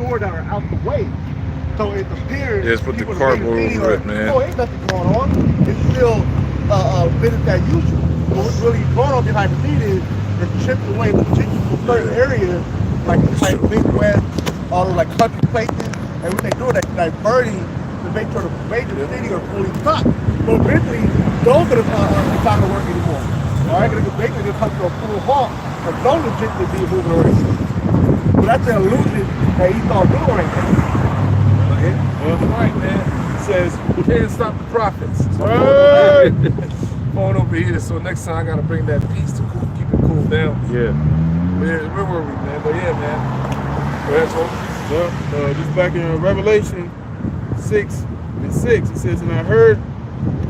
more that are out the way. So it appears just put the cardboard over it, man. Oh, ain't nothing going on. It's still business as usual. But what's really going on behind the scene is chipped away particularly from certain areas, like Midwest, all those like country places, and what they do, they're diverting to make sure the major city are fully stocked. So eventually, those are not going to work anymore. All right, they're going to come to a full halt, and those legitimately be moving already. So that's the illusion that Esau doing right now. That's right, man. It says you can't stop the profits. Right. Phone over here, so next time I gotta bring that piece to keep it cool down. Yeah. Where were we, man? But yeah, man. Go ahead, folks. Well, just back in Revelation 6:6, it says, and I heard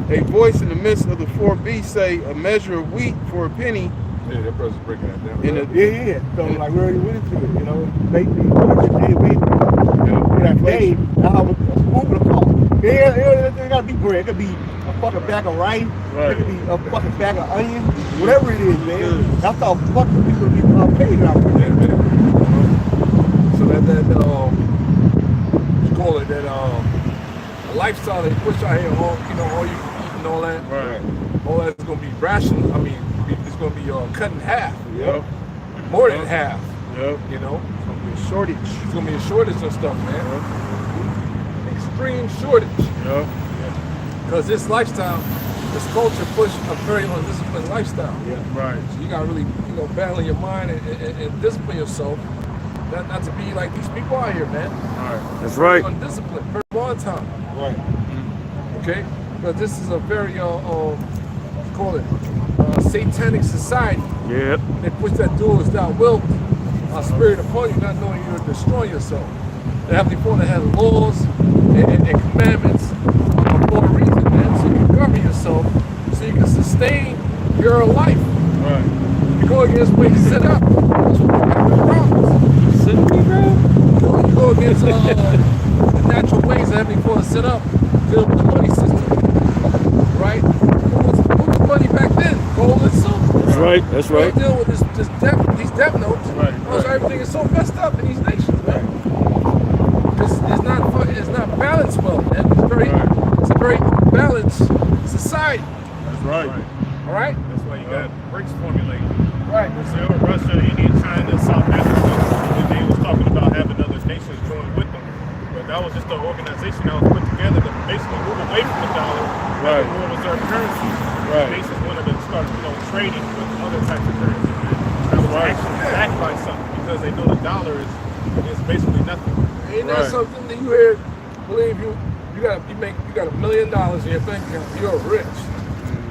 a voice in the midst of the four beasts say, a measure of wheat for a penny. Yeah, that person's breaking that down. Yeah. So like we already went into it, you know, basically whatever day we that day, now was moving the cost. It gotta be bread, it could be a fucking bag of rice, it could be a fucking bag of onions, whatever it is, man. That's how fucking people be paid out there. So that what you call it, that lifestyle they push out here, all you can eat and all that. Right. All that's gonna be rational. I mean, it's gonna be cut in half. Yep. More than half. Yep. You know. It's gonna be a shortage. It's gonna be a shortage of stuff, man. Extreme shortage. Yep. Because this lifestyle, this culture push a very undisciplined lifestyle. Yeah. Right. So you gotta really, battle your mind and discipline yourself. Not to be like these people out here, man. Right. That's right. Undisciplined, very long time. Right. Okay? But this is a very call it satanic society. Yep. They push that dual is thou wilt spirit upon you, not knowing you're destroying yourself. The Heavenly Father has laws and commandments for a reason, man. So you can govern yourself, so you can sustain your life. Right. You go against what He set up. That's what we have problems. You go against the natural ways the Heavenly Father set up, deal with the money system. Right? What was money back then? Gold and silver. That's right. That's right. Deal with these debt notes. Right. Everything is so messed up in these nations, man. It's not balanced well, man. It's a very unbalanced society. That's right. All right. That's why you got BRICS formulated. Right. Brazil, Russia, India, China, South Africa. And they was talking about having other nations join with them. But that was just an organization that was put together to basically move away from the dollar as a world reserve currency. Right. Nations wanted to start, trading with other types of currency. That was actually backed by something because they know the dollar is basically nothing. Ain't that something that you hear? Believe you got $1 million in your bank account. You're rich,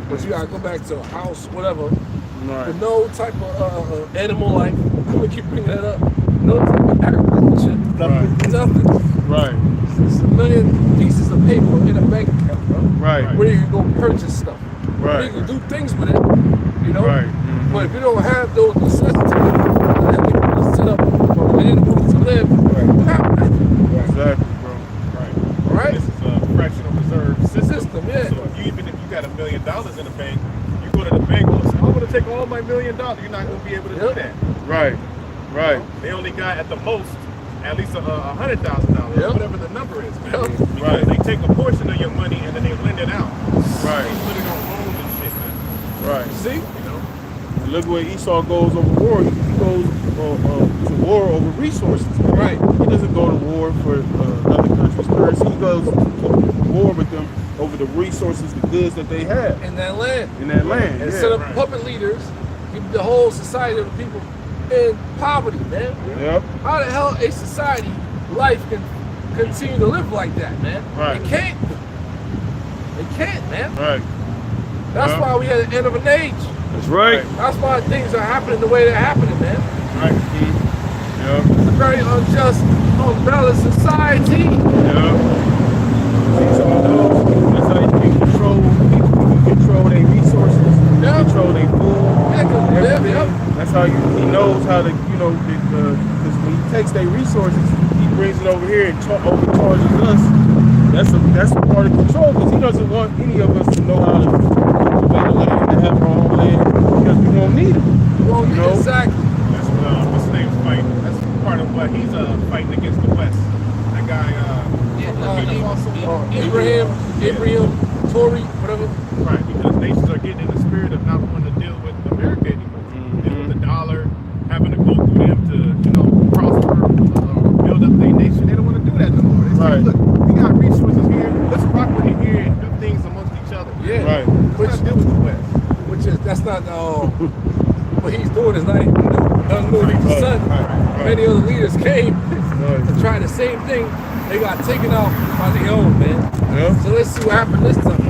but you gotta go back to a house, whatever. Right. With no type of animal life. I'm gonna keep bringing that up. No type of agriculture. Right. Nothing. Right. It's a million pieces of paper in a bank account, bro. Right. Where you can go purchase stuff. Right. You can do things with it, Right. But if you don't have those necessities, set up for animals to live, you have nothing. Exactly, bro. Right. All right? This is a fractional reserve system. Yeah. So even if you got $1 million in the bank, you go to the bank and say, I'm going to take all my $1 million. You're not going to be able to do that. Right. Right. They only got at the most at least $100,000, whatever the number is. Because they take a portion of your money and then they lend it out. Right. They put it on loans and shit, man. Right. See? And look where Esau goes over war. He goes to war over resources. Right. He doesn't go to war for other countries' currency. He goes to war with them over the resources, the goods that they have In that land. And set up puppet leaders, keep the whole society of the people in poverty, man. Yep. How the hell a society life can continue to live like that, man? Right. It can't. It can't, man. Right. That's why we at the end of an age. That's right. That's why things are happening the way they're happening, man. Right. Yep. It's a very unjust, unbalanced society. Yep. That's how you can control people. You control their resources. Yep. Control their food. Everything. That's how he knows how to, because when he takes their resources, he brings it over here and overcharges us. That's a part of control, because he doesn't want any of us to know how to cultivate the land, to have our own land, because we won't need it. Well, exactly. That's what this name's fighting. That's part of but he's fighting against the West. That guy, Abraham, Tory, whatever. right? Because nations are getting in the spirit of not wanting to deal with America anymore, and with the dollar having to go through them to, prosper, build up their nation. They don't want to do that no more. They say, look, we got resources here. Let's rock with it here and do things amongst each other. Yeah, Right. Which Let's not deal with the West. that's not what he's doing is not even new to the sun. Many other leaders came and tried the same thing. They got taken out by their own, man. Yeah. So let's see what happened this time.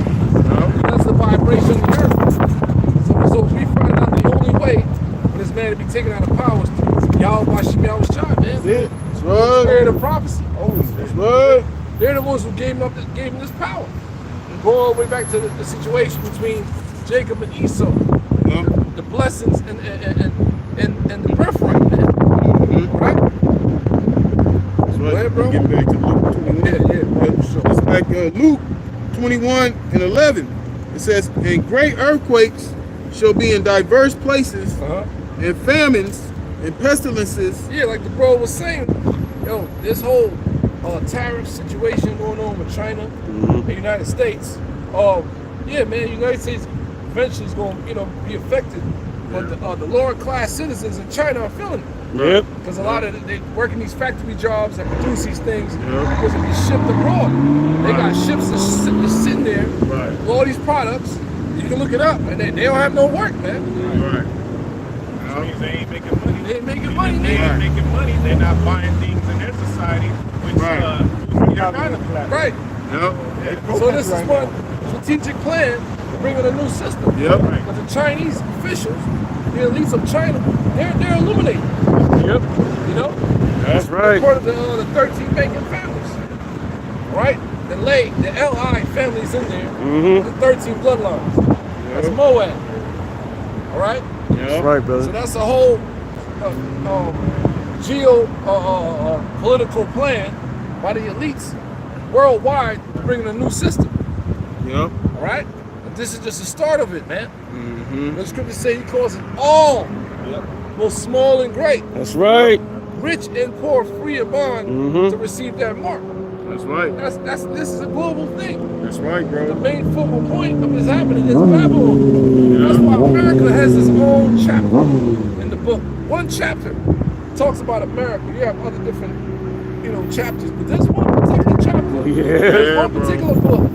That's the vibration of the earth. So we find out the only way for this man to be taken out of power is through Yahweh Shem Yahweh Shai, man. That's it. That's The right. spirit of prophecy. That's right. They're the ones who gave him this power. And go all the way back to the situation between Jacob and Esau. Yeah. The blessings and the birthright, man. Right? That's right. Go ahead, bro. Get back to Luke 21. Yeah. Sure. It's like Luke 21:11. It says, and great earthquakes shall be in diverse places, and famines and pestilences. Yeah, like the bro was saying, this whole tariff situation going on with China and the United States. Yeah, man, the United States eventually is going to be affected, but the lower class citizens in China are feeling it. Yep. Because a lot of they work in these factory jobs that produce these things because it be shipped abroad. They got ships that's sitting there with all these products. You can look it up, and they don't have no work, man. Right. Which means they ain't making money. They ain't making money, They nigga. ain't making money. They're not buying things in their society, which got kind of flat. Right. Yep. So this is one strategic plan to bring in a new system. Yep. But the Chinese officials, the elites of China, they're illuminated. Yep. That's right. Part of the 13 banking families. All right? The LI families in there. The 13 bloodlines. That's Moab. All right? That's right, So brother. that's a whole political plan by the elites worldwide to bring in a new system. Yep. All right? And this is just the start of it, man. The scriptures say he calls it all, both small and great, That's right. rich and poor, free and bond, to receive that mark. That's right. This is a global thing. That's right, The bro. main focal point of this happening is Babylon. That's why America has its own chapter in the book. One chapter talks about America. You have other different, chapters, but this one particular chapter, this one particular book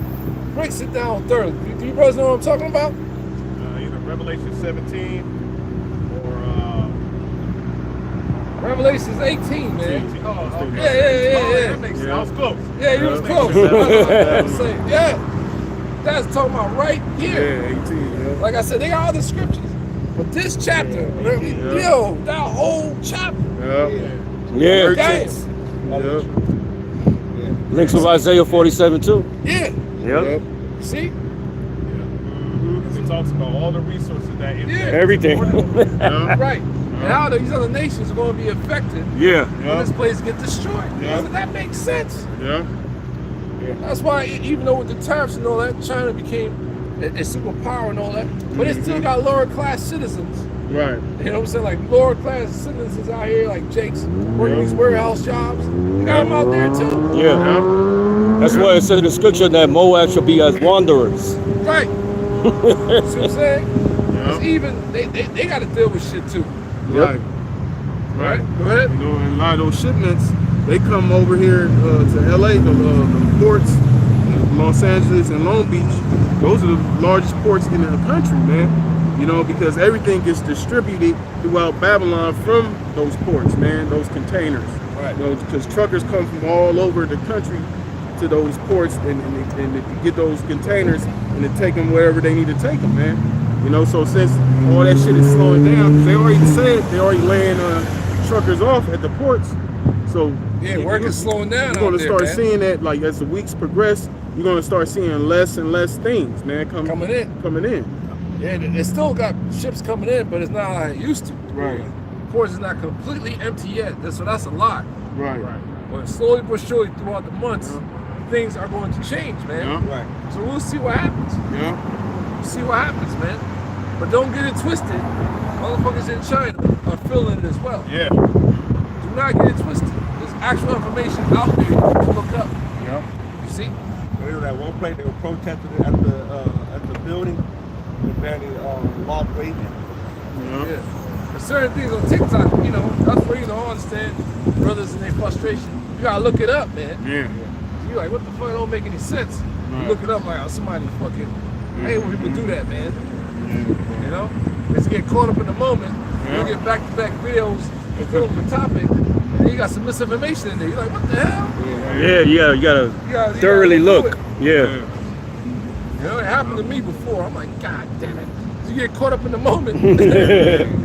breaks it down thoroughly. Do you brothers know what I'm talking about? Either Revelation 17 or Revelations 18, man. 18. Yeah. That makes sense. I was close. Yeah, you was close. That's talking about right here. Yeah, 18. Yeah. Like I said, they got other scriptures. But this chapter, that whole chapter. Yeah. Damn. Yep. Links with Isaiah 47 too. Yeah. Yep. See? It talks about all the resources that Everything. Right. And how these other nations are going to be affected Yeah. when this place gets destroyed. Yeah. So that makes sense. Yeah. That's why, even though with the tariffs and all that, China became a superpower and all that, but it still got lower class citizens. Right. You know what I'm saying? Like lower class citizens out here, like Jake's working these warehouse jobs. You got them out there too. Yeah. That's why it says in the scripture that Moab shall be as wanderers. Right. See what I'm saying? Because even they got to deal with shit too. Right. Right. Go ahead. And a lot of those shipments, they come over here to LA, the ports, Los Angeles and Long Beach. Those are the largest ports in the country, man. Because everything gets distributed throughout Babylon from those ports, man, those containers. Right. Because truckers come from all over the country to those ports and they get those containers and to take them wherever they need to take them, man. So since all that shit is slowing down, because they already said they already laying truckers off at the ports. So Yeah, work is slowing down. You're going to start man. seeing that, like as the weeks progress, you're going to start seeing less and less things, man, coming in. Yeah, they still got ships coming in, but it's not like it used to. Right. Of course, it's not completely empty yet. That's a lot. Right. But slowly but surely throughout the months, things are going to change, man. Yeah. Right. So we'll see what happens. Yeah. We'll see what happens, man. But don't get it twisted. Motherfuckers in China are feeling it as well. Yeah. Do not get it twisted. actual information out there to look up. Yeah. You see? There was that one place they were protesting at the building. And then lost wages. Yeah. But certain things on TikTok, you know, that's where, you know, I understand brothers and their frustration. You gotta look it up, man. Yeah. You're like, what the fuck? It don't make any sense. You look it up like, oh, somebody fucking. I hate when people do that, man. You know? Just get caught up in the moment. You get back-to-back videos and fill up the topic, and then you got some misinformation in there. You're like, what the hell? Yeah, you gotta thoroughly look. Yeah. You know, it happened to me before. I'm like, God damn it. You get caught up in the moment.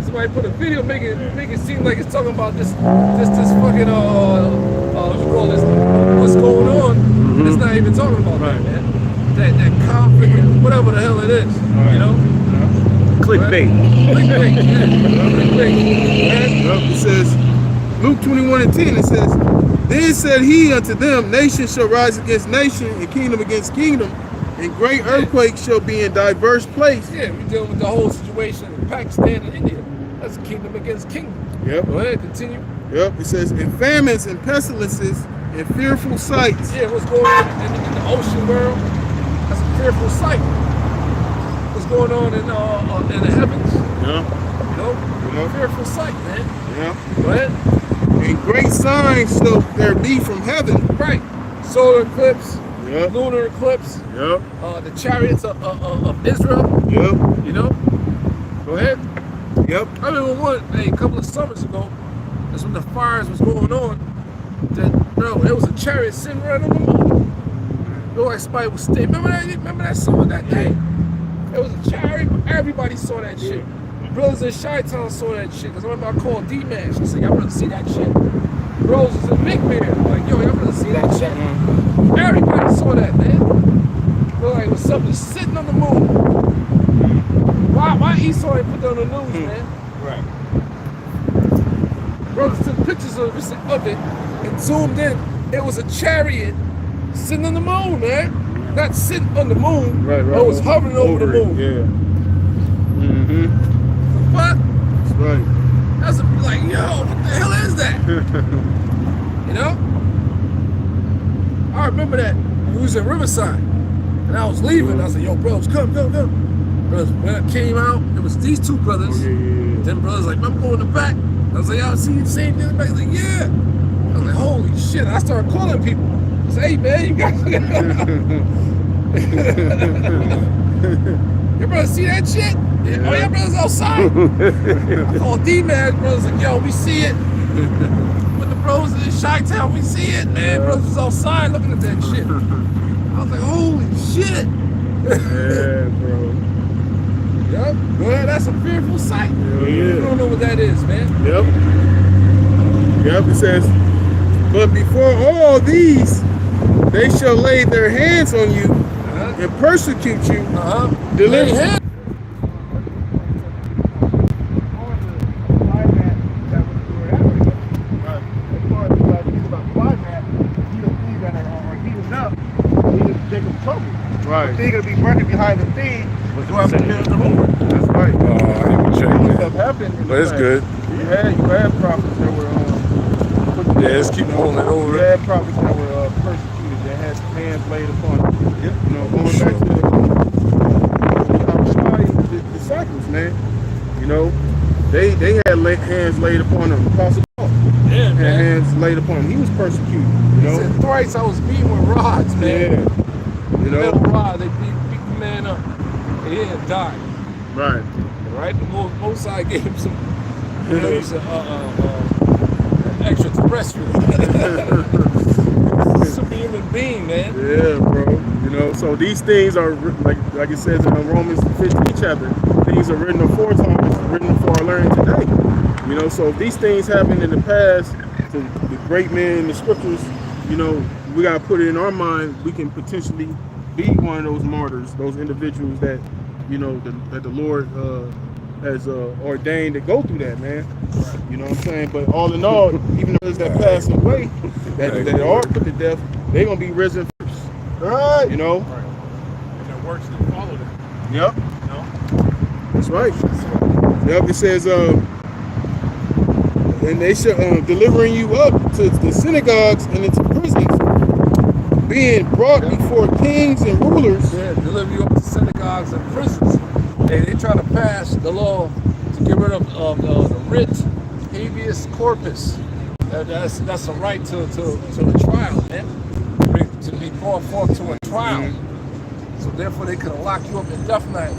Somebody put a video, make it seem like it's talking about this fucking what you call this, what's going on. It's not even talking about that, man. That conflict, whatever the hell it is, you know? Clickbait. Clickbait, yeah. Clickbait. It says, Luke 21:10, it says, then said he unto them, nation shall rise against nation, and kingdom against kingdom, and great earthquakes shall be in diverse places. Yeah, we're dealing with the whole situation in Pakistan and India. That's kingdom against kingdom. Yep. Go ahead, continue. Yep. It says, and famines and pestilences and fearful sights. Yeah, what's going on in the ocean world? That's a fearful sight. What's going on in the heavens? Yeah. You know? Fearful sight, man. Yeah. Go ahead. And great signs shall there be from heaven. Right. Solar eclipse. Yep. Lunar eclipse. Yep. The chariots of Israel. Yep. You know? Go ahead. Yep. I remember a couple of summers ago, that's when the fires was going on, that, bro, there was a chariot sitting right on the moon. Looked like somebody was staying. Remember that summer, that day? There was a chariot. Everybody saw that shit. Brothers in Chi-Town saw that shit. Because I remember I called D-Mash. I said, y'all brother see that shit? Bros was in Big Bear. Like, yo, y'all brother see that shit? Everybody saw that, man. Looked like it was something sitting on the moon. Why Esau ain't put that on the news, man? Right. Brothers took pictures of it and zoomed in. It was a chariot sitting on the moon, man. Not sitting on the moon, Right. but it was hovering over the moon. Yeah. What? That's right. That's like, yo, what the hell is that? You know? I remember that we was in Riverside, and I was leaving. I was like, yo, bros, come. Brothers, when I came out, it was these two brothers. Then brothers like, I'm going to the back. I was like, y'all see the same thing? He's like, yeah. I was like, holy shit. I started calling people. I said, hey, man, you guys. Your brother see that shit? Yeah. Oh, your brother's outside. I called D-Man, brothers like, yo, we see it. With the bros in Chi-Town, we see it, man. Brothers was outside looking at that shit. I was like, holy shit. Yeah, bro. Yep. Well, that's a fearful sight. Yeah. You don't know what that is, man. Yep. It says, but before all these, they shall lay their hands on you and persecute you. Deliver. Lay hands. Right. The thing gonna be working behind the thing was going to the Lord. That's right. I didn't check Stuff happened. But it's good. You had prophets that were Yeah, let's keep holding it over. You had prophets that were persecuted. They had hands laid upon them. Yep. You know, going back to the disciples, man. You know, they had hands laid upon them. Apostle Paul Yeah, had man. hands laid upon him. He was persecuted. You He know. said thrice I was beaten with rods, man. Yeah. You know. Metal rod, they beat the man up. And he didn't die. Right. Right? The most High gave him some, you know, he's an extraterrestrial. Superhuman being, man. Yeah, bro. You know, so these things are like it says in Romans 15 chapter. Things are written aforetime, written for our learning today. You know, so if these things happened in the past to the great men in the scriptures, you know, we gotta put it in our mind. We can potentially be one of those martyrs, those individuals that, you know, that the Lord has ordained to go through that, man. You know what I'm saying? But all in all, even those that pass away, that are put to death, they're gonna be risen first. Right. You know? Right. And their works that follow them. Yep. No? That's right. Yep. It says and they should delivering you up to the synagogues and into prisons, being brought before kings and rulers. Yeah, deliver you up to synagogues and prisons. They try to pass the law to get rid of the writ habeas corpus. That's a right to the trial, man. To be brought forth to a trial. Mm-hmm. So therefore they could lock you up indefinitely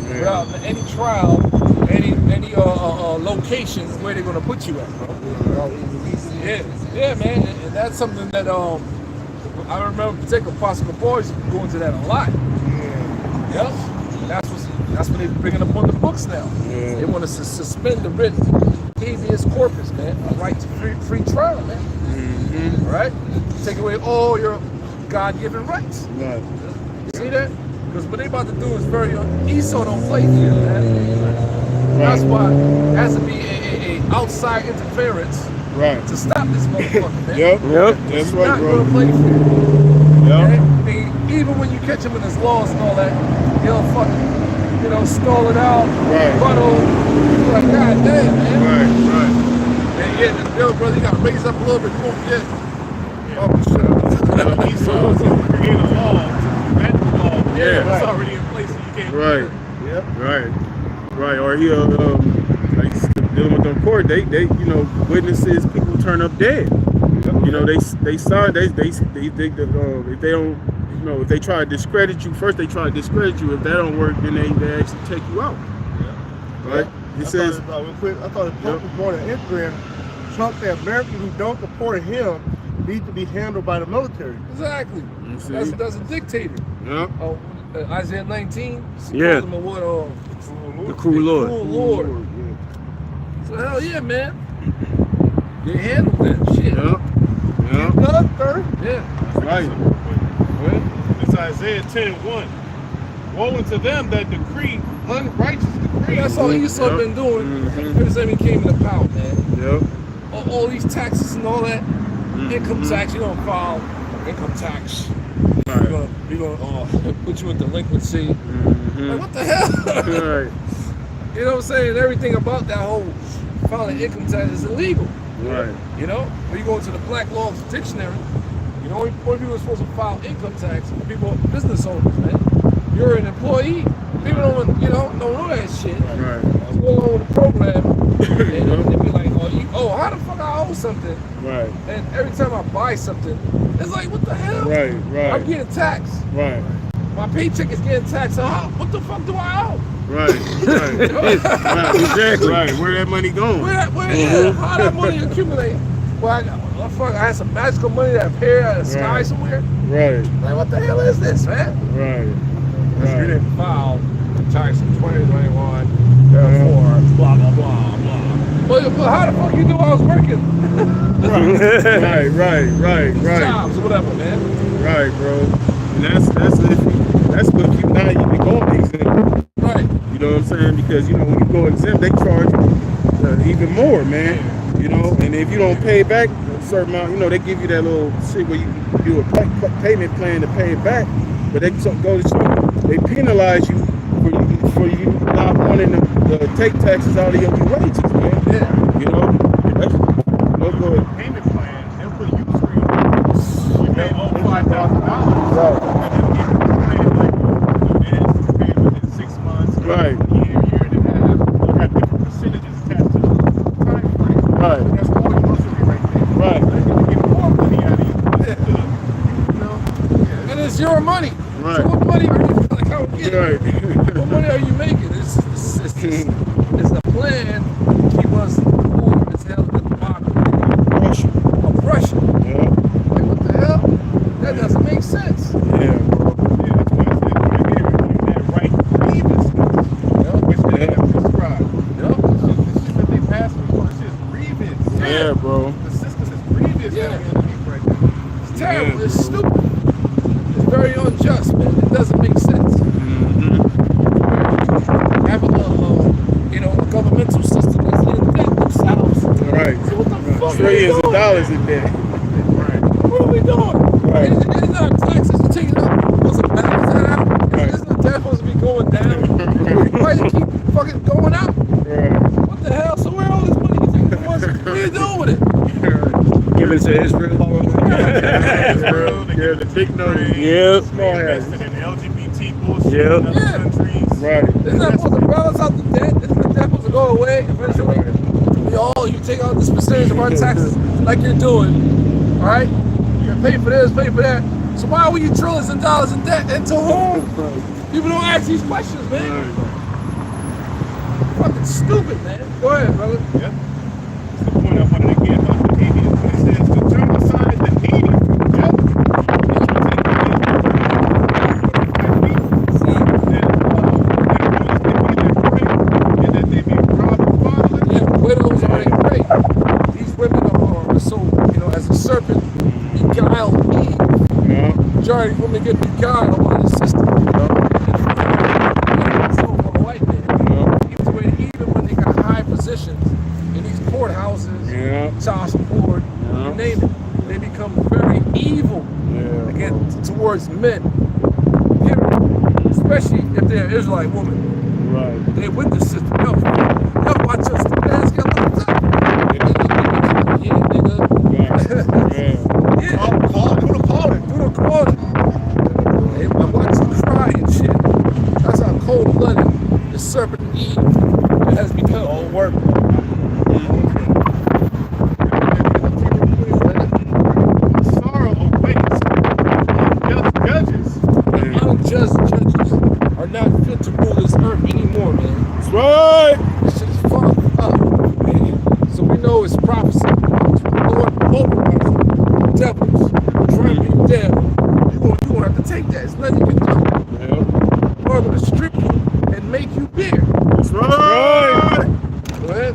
without any trial, any location where they're gonna put you at, bro. Yeah, man. And that's something that I remember particular Apostle boys go into that a lot. Yep. That's what they're bringing up on the books now. Yeah. They want us to suspend the writ habeas corpus, man. A right to free trial, man. Mm-hmm. All right? Take away all your God-given rights. Right. You see that? Because what they about to do is very Esau don't play here, man. Right. That's why it has to be a outside interference to stop this motherfucker, man. Yep. That's right, not bro. Not going to play fair. Yep. Okay? I mean, even when you catch him in his laws and all that, he'll fucking, stall it out, puddle. Like, God damn, man. Right. And yeah, the brother, you got to raise up a little bit more. Yeah. Oh, shut up. Esau's create a law to prevent the law. Yeah, it's already in place, so you can't. Right. Yep. Right. Or he'll, like dealing with them court, they witnesses, people turn up dead. They sign, if they don't. If they try to discredit you, first they try to discredit you. If that don't work, then they actually take you out. Yeah. Right? He says. I thought if Trump was going to enter in, Trump said Americans who don't support him need to be handled by the military. Exactly. That's a dictator. Yeah. Isaiah 19. Yeah. The cruel Lord. So hell yeah, man. They handled that shit. Yeah. Yeah. Right. It's Isaiah 10:1. Woe unto them that decree unrighteous decrees. That's all Esau been doing ever since he came into power, man. Yep. All these taxes and all that. Income tax, you don't file income tax. Right. We're gonna put you in delinquency. Like, what the hell? Right. You know what I'm saying? Everything about that whole filing income tax is illegal. Right. When you go into the Black Laws Dictionary, only people are supposed to file income tax are people, business owners, man. You're an employee. People don't know that shit. Right. You go along with the program, and they be like, how the fuck I owe something? Right. And every time I buy something, it's like, what the hell? Right. I'm getting taxed. Right. My paycheck is getting taxed. So what the fuck do I owe? Right. Exactly. Right. Where that money going? How that money accumulate? Well, I had some magical money that appeared out of the sky somewhere. Right. Like, what the hell is this, man? Right. You didn't file tax in 2021, therefore, blah, blah, blah, blah. But how the fuck you knew I was working? Right. Jobs or whatever, man. Right, bro. And that's what you now you be going exempt. Right. You know what I'm saying? Because when you go exempt, they charge you even more, man. And if you don't pay back a certain amount, they give you that little shit where you do a payment plan to pay it back. But they penalize you for you not wanting to take taxes out of your wages, man. Yeah. That's no good. Payment plan, they'll put you free. You may owe $5,000. Right. And then give you a plan like pay within 6 months, Right. year and a half. You have different percentages attached to the time frame. Right. That's all your misery right there. Right. They're going to get more money out of you. And it's your money. Right. So what money are you getting? Right. What money are you making? It's a plan to keep us poor as hell with oppression. Yeah. Like, what the hell? That doesn't make sense. Yeah, bro. Yeah, that's why I said right there, you have right grievances, which they have prescribed. This shit that they passed before, this is grievance. Yeah, bro. The system is grievous. Yeah. Right there. It's terrible. It's stupid. It's very unjust, man. It doesn't make sense. Have a governmental system that's in debt themselves. Right. So what the fuck Trillions of dollars in debt. Right. What are we doing? Right. It's not taxes to take it up. What's the balance that out? Right. Isn't the debt supposed to be going down? Why does it keep fucking going up? Right. What the hell? So where all this money you think it was? been to Israel? Yeah, the big nose. Yeah. Small heads. Invested in LGBT bullshit Yeah. in other countries. Right. Isn't that supposed to balance out the debt? Isn't the debt supposed to go away eventually? You take out this percentage of our taxes like you're doing, all right? You're gonna pay for this, pay for that. So why are you trillions of dollars in debt into whom? People don't ask these questions, man. Fucking stupid, man. Go ahead, brother. Yep. That's the point I wanted to get about the needy. When it says to turn aside the needy from justice, and that they be robbed and fatherless. Yeah, widows are in great. These women are so, as a serpent beguiled Eve. Majority of women get beguiled by the system. So for a white man, even when they got high positions in these courthouses, child support, you name it, they become very evil again towards men. Especially if they're an Israelite woman. Right. They with the system. Yo, watch us. Ass get locked up. Yeah, nigga. Yeah. Call it. Do the calling. Do the calling. Hey, I watch you cry and shit. That's how cold-blooded the serpent Eve has become. All work. Sorrow awaits unjust judges. Unjust judges are not fit to rule this earth anymore, man. That's right. This shit is fucked up, man. So we know it's prophecy. It's Lord overriding devils, trying you down. You won't have to take that. It's nothing you can do. Lord gonna strip you and make you bare. That's right. Go ahead.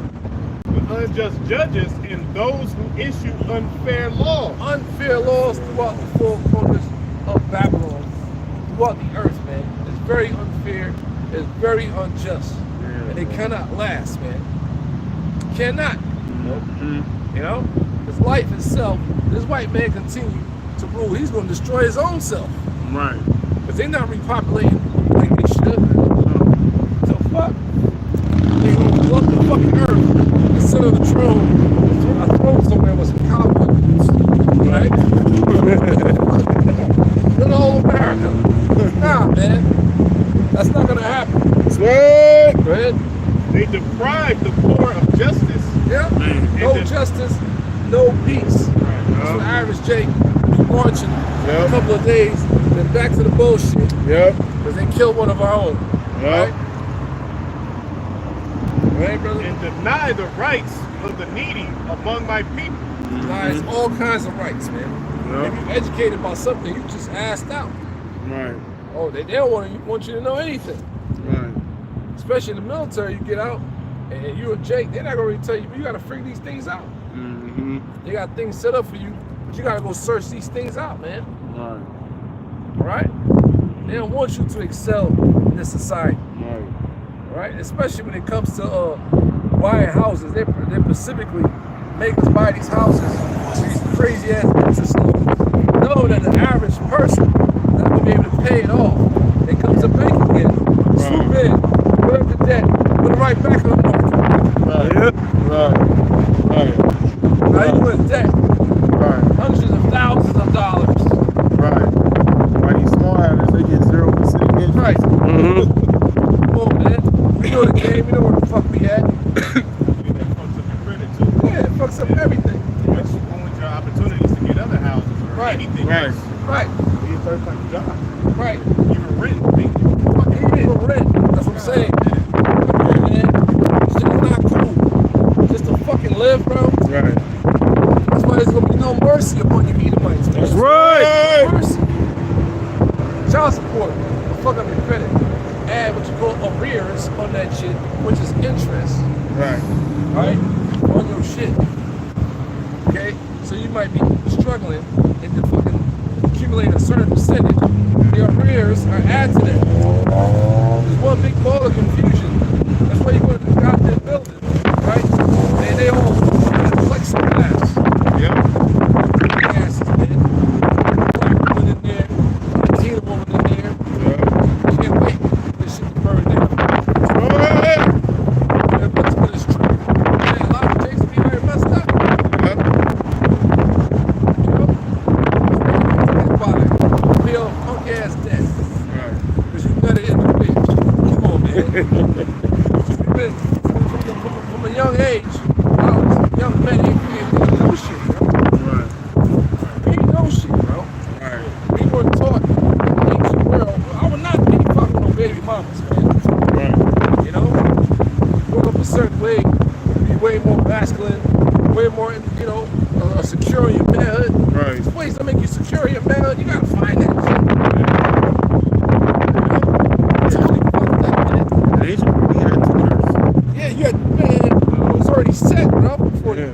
The unjust judges and those who issue unfair laws. Unfair laws throughout the four corners of Babylon, throughout the earth, man. It's very unfair. It's very unjust. And they cannot last, man. Cannot. Because life itself, this white man continue to rule. He's going to destroy his own self. Right. Because they're not repopulating like they should. So fuck. They're going to flood the fucking earth and sit on the throne. A throne somewhere with some cowboy boots. Right? Little old America. Nah, man. That's not going to happen. That's right. Go ahead. They deprive the poor of justice. Yeah. No justice, no peace. That's what Irish Jake be marching a couple of days, then back to the bullshit. Yep. Because they killed one of our own. Right? Right, brother? And deny the rights of the needy among my people. Denies all kinds of rights, man. If you're educated about something, you just asked out. Right. Oh, they don't want you to know anything. Right. Especially in the military, you get out and you're a Jake, they're not going to really tell you, but you got to figure these things out. They got things set up for you, but you got to go search these things out, man. Right. All right? They don't want you to excel in this society. Right. All right? Especially when it comes to buying houses. They specifically make us buy these houses to these crazy ass interest loans. Know that the average person not going to be able to pay it off. They come to bank again, swoop in, put up the debt, put it right back on the market. Right. Right. Right. Now you in debt. Right. Hundreds of thousands of dollars. Right. Why these small houses, they get 0% interest. Right. Come on, man. We know the game. We know where the fuck we at. That fucks up your credit too. Yeah, it fucks up everything. Makes you ruin your opportunities to get other houses or Right. anything Right. else. Right. Be a third party job. Right. Even rent. Fucking rent. That's what I'm saying. Man, shit is not cool. Just to fucking live, bro. Right. That's why there's gonna be no mercy upon you Edomites, man. That's right. No mercy. Child support. Fuck up your credit. Add what you call arrears on that shit, which is interest. Right. Right? On your shit. Okay? So you might be struggling and to fucking accumulate a certain percentage. The arrears are added to that. There's one big ball of confusion. That's why you go to the goddamn building, right? And they all plexiglass. Yep. Asses, man. Black woman in there, Latina woman in there. You can't wait for this shit to burn down. Right. That's what it's true. Man, a lot of Jakes be very messed up. masculine, way more, you know, secure in your manhood. Right. There's ways to make you secure in your manhood. You gotta find that shit. Totally fucked up, man. Ancient people had tutors. Yeah, you had, man, it was already set, bro. Before Yeah.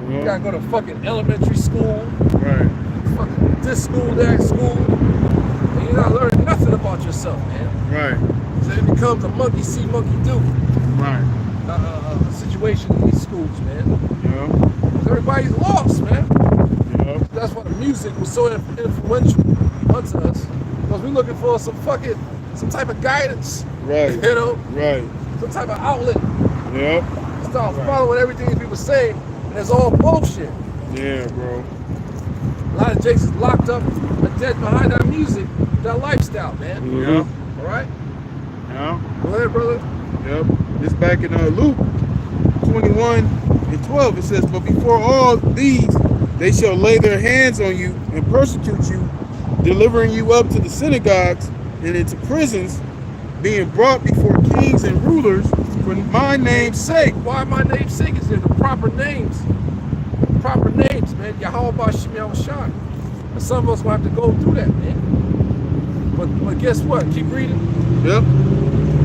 you gotta go to fucking elementary school, Right. fucking this school, that school, and you're not learning nothing about yourself, man. Right. So it becomes a monkey see, monkey do Right. situation in these schools, man. Yeah. 'Cause everybody's lost, man. Yeah. That's why the music was so influential unto us, because we're looking for some type of guidance, Right. you know, Right. some type of outlet. Yep. Start following everything these people say, and it's all bullshit. Yeah, bro. A lot of Jakes is locked up or dead behind that music, that lifestyle, man. Yeah. All right? Yeah. Go ahead, brother. Yep. This back in Luke 21:12, it says, "But before all these, they shall lay their hands on you and persecute you, delivering you up to the synagogues and into prisons, being brought before kings and rulers for my name's sake." Why my name's sake is there the proper names. Proper names, man. Yahweh Bashim Yahushua. And some of us will have to go through that, man. But guess what? Keep reading. Yep.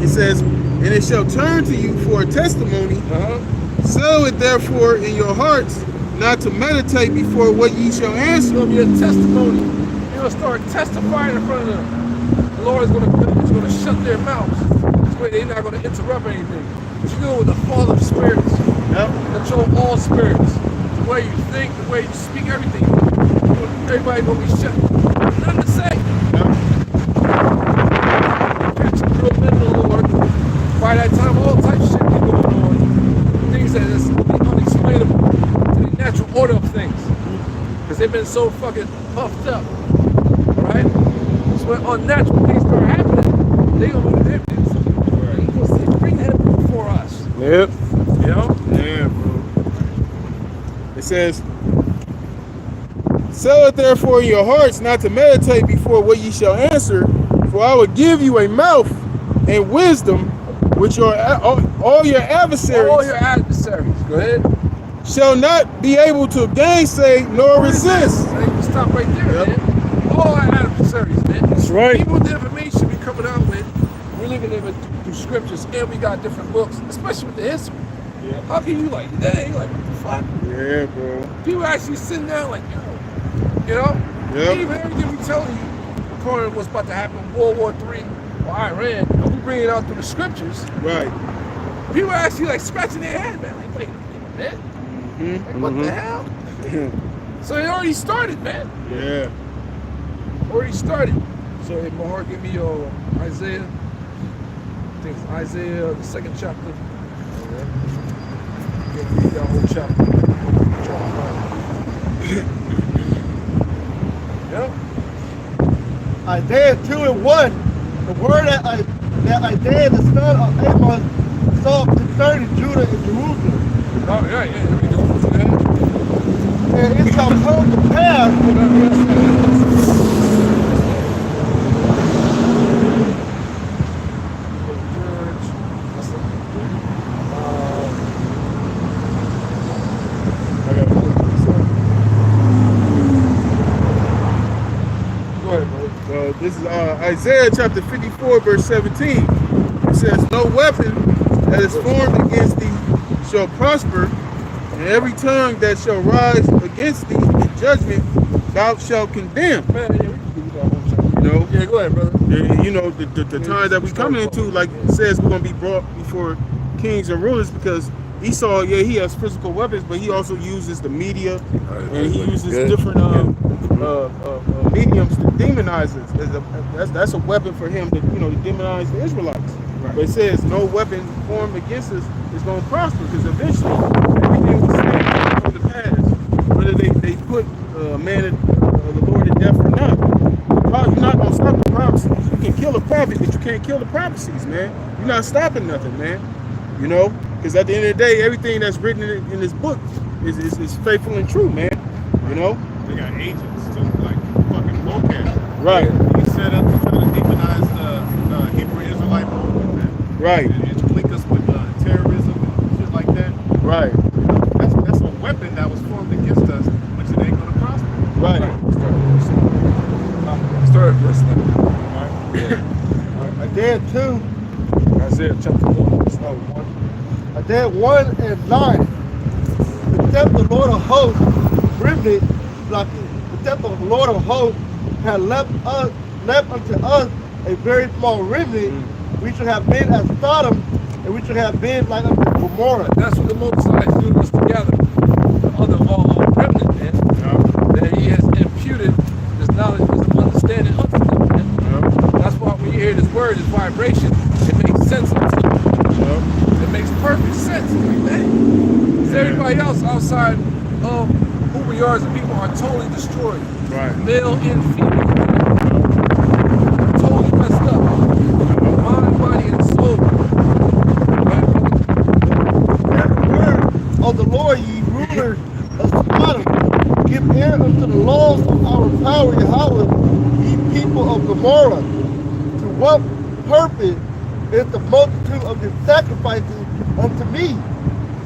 It says, "And it shall turn to you for a testimony. Settle it therefore in your hearts, not to meditate before what ye shall It's answer." going to be a testimony. You're going to start testifying in front of them. The Lord is going to shut their mouths. This way they're not going to interrupt anything. But you go with the fall of spirits. Yep. Control all spirits. The way you think, the way you speak, everything. Everybody's going to be shut. Nothing to say. Yep. Catch the real men of the Lord. By that time, all types of shit be going on. Things that is unexplainable to the natural order of things. Because they've been so fucking puffed up. Right? So when unnatural things start happening, they gonna be the evidence. Right. Gonna bring that before us. Yep. You know? Yeah, bro. It says, "Settle it therefore in your hearts, not to meditate before what ye shall answer, for I will give you a mouth and wisdom, which all your adversaries All your adversaries. Go ahead. shall not be able to gainsay nor resist." Hey, you stop right there, Yep. man. All our adversaries, man. That's right. People with the information we coming out with, we're looking at it through scriptures, and we got different books, especially with the history. Yeah. How can you like today? Like, what the fuck? Yeah, bro. People actually sitting down like, yo, you know? Yep. Even everything we telling you, according to what's about to happen in World War III or Iran, and we bring it out through the scriptures, Right. people are actually like scratching their head, man. Like, wait a minute, man. Like, what the hell? So it already started, man. Yeah. Already started. So, hey, Mahar, give me your Isaiah. I think it's Isaiah, the 2nd chapter. Give me that whole chapter. Yep. Isaiah 2:1, the word that Isaiah the son of Amos saw concerning Judah and Jerusalem. Oh, yeah, there we go. And it shall come to pass This is Isaiah chapter 54, verse 17. It says, "No weapon that is formed against thee shall prosper, and every tongue that shall rise against thee in judgment thou shalt condemn." Man, yeah, we can do that whole chapter. You know, Yeah, go ahead, brother. you know the time that we coming into, like it says, we're gonna be brought before kings and rulers, because Esau, yeah, he has physical weapons, but he also uses the media, and he uses different mediums to demonize us. That's a weapon for him to, you know, to demonize the Israelites. Right. But it says no weapon formed against us is going to prosper, because eventually everything will stand from the past, whether they put man of the Lord to death or not. You're not going to stop the prophecies. You can kill a prophet, but you can't kill the prophecies, man. You're not stopping nothing, man. You know, because at the end of the day, everything that's written in this book is faithful and true, man. You know. They got agents too, like fucking locals. Right. He set up to try to demonize the Hebrew Israelite movement, man. Right. And to link us with terrorism and shit like that. Right. That's a weapon that was formed against us, which it ain't gonna prosper. Right. Start verse 9. Isaiah 2, Isaiah chapter 1. Start 1. Isaiah 1 and 9. Except the Lord of hosts, remnant, like except the Lord of hosts had left unto us a very small remnant, we should have been as Sodom, and we should have been like unto Gomorrah. That's what the Most High is doing us together. The other remnant, man. That He has imputed His knowledge, His understanding unto them, man. That's why when you hear this word, this vibration, it makes sense unto them. It makes perfect sense. Man. Because everybody else outside of who we are as a people are totally destroyed. Right. Male and female. Totally messed up. Mind, body, and soul. Of the Lord, ye rulers of Sodom, give ear unto the laws of our power, Yahweh, ye people of Gomorrah. To what purpose is the multitude of your sacrifices unto me,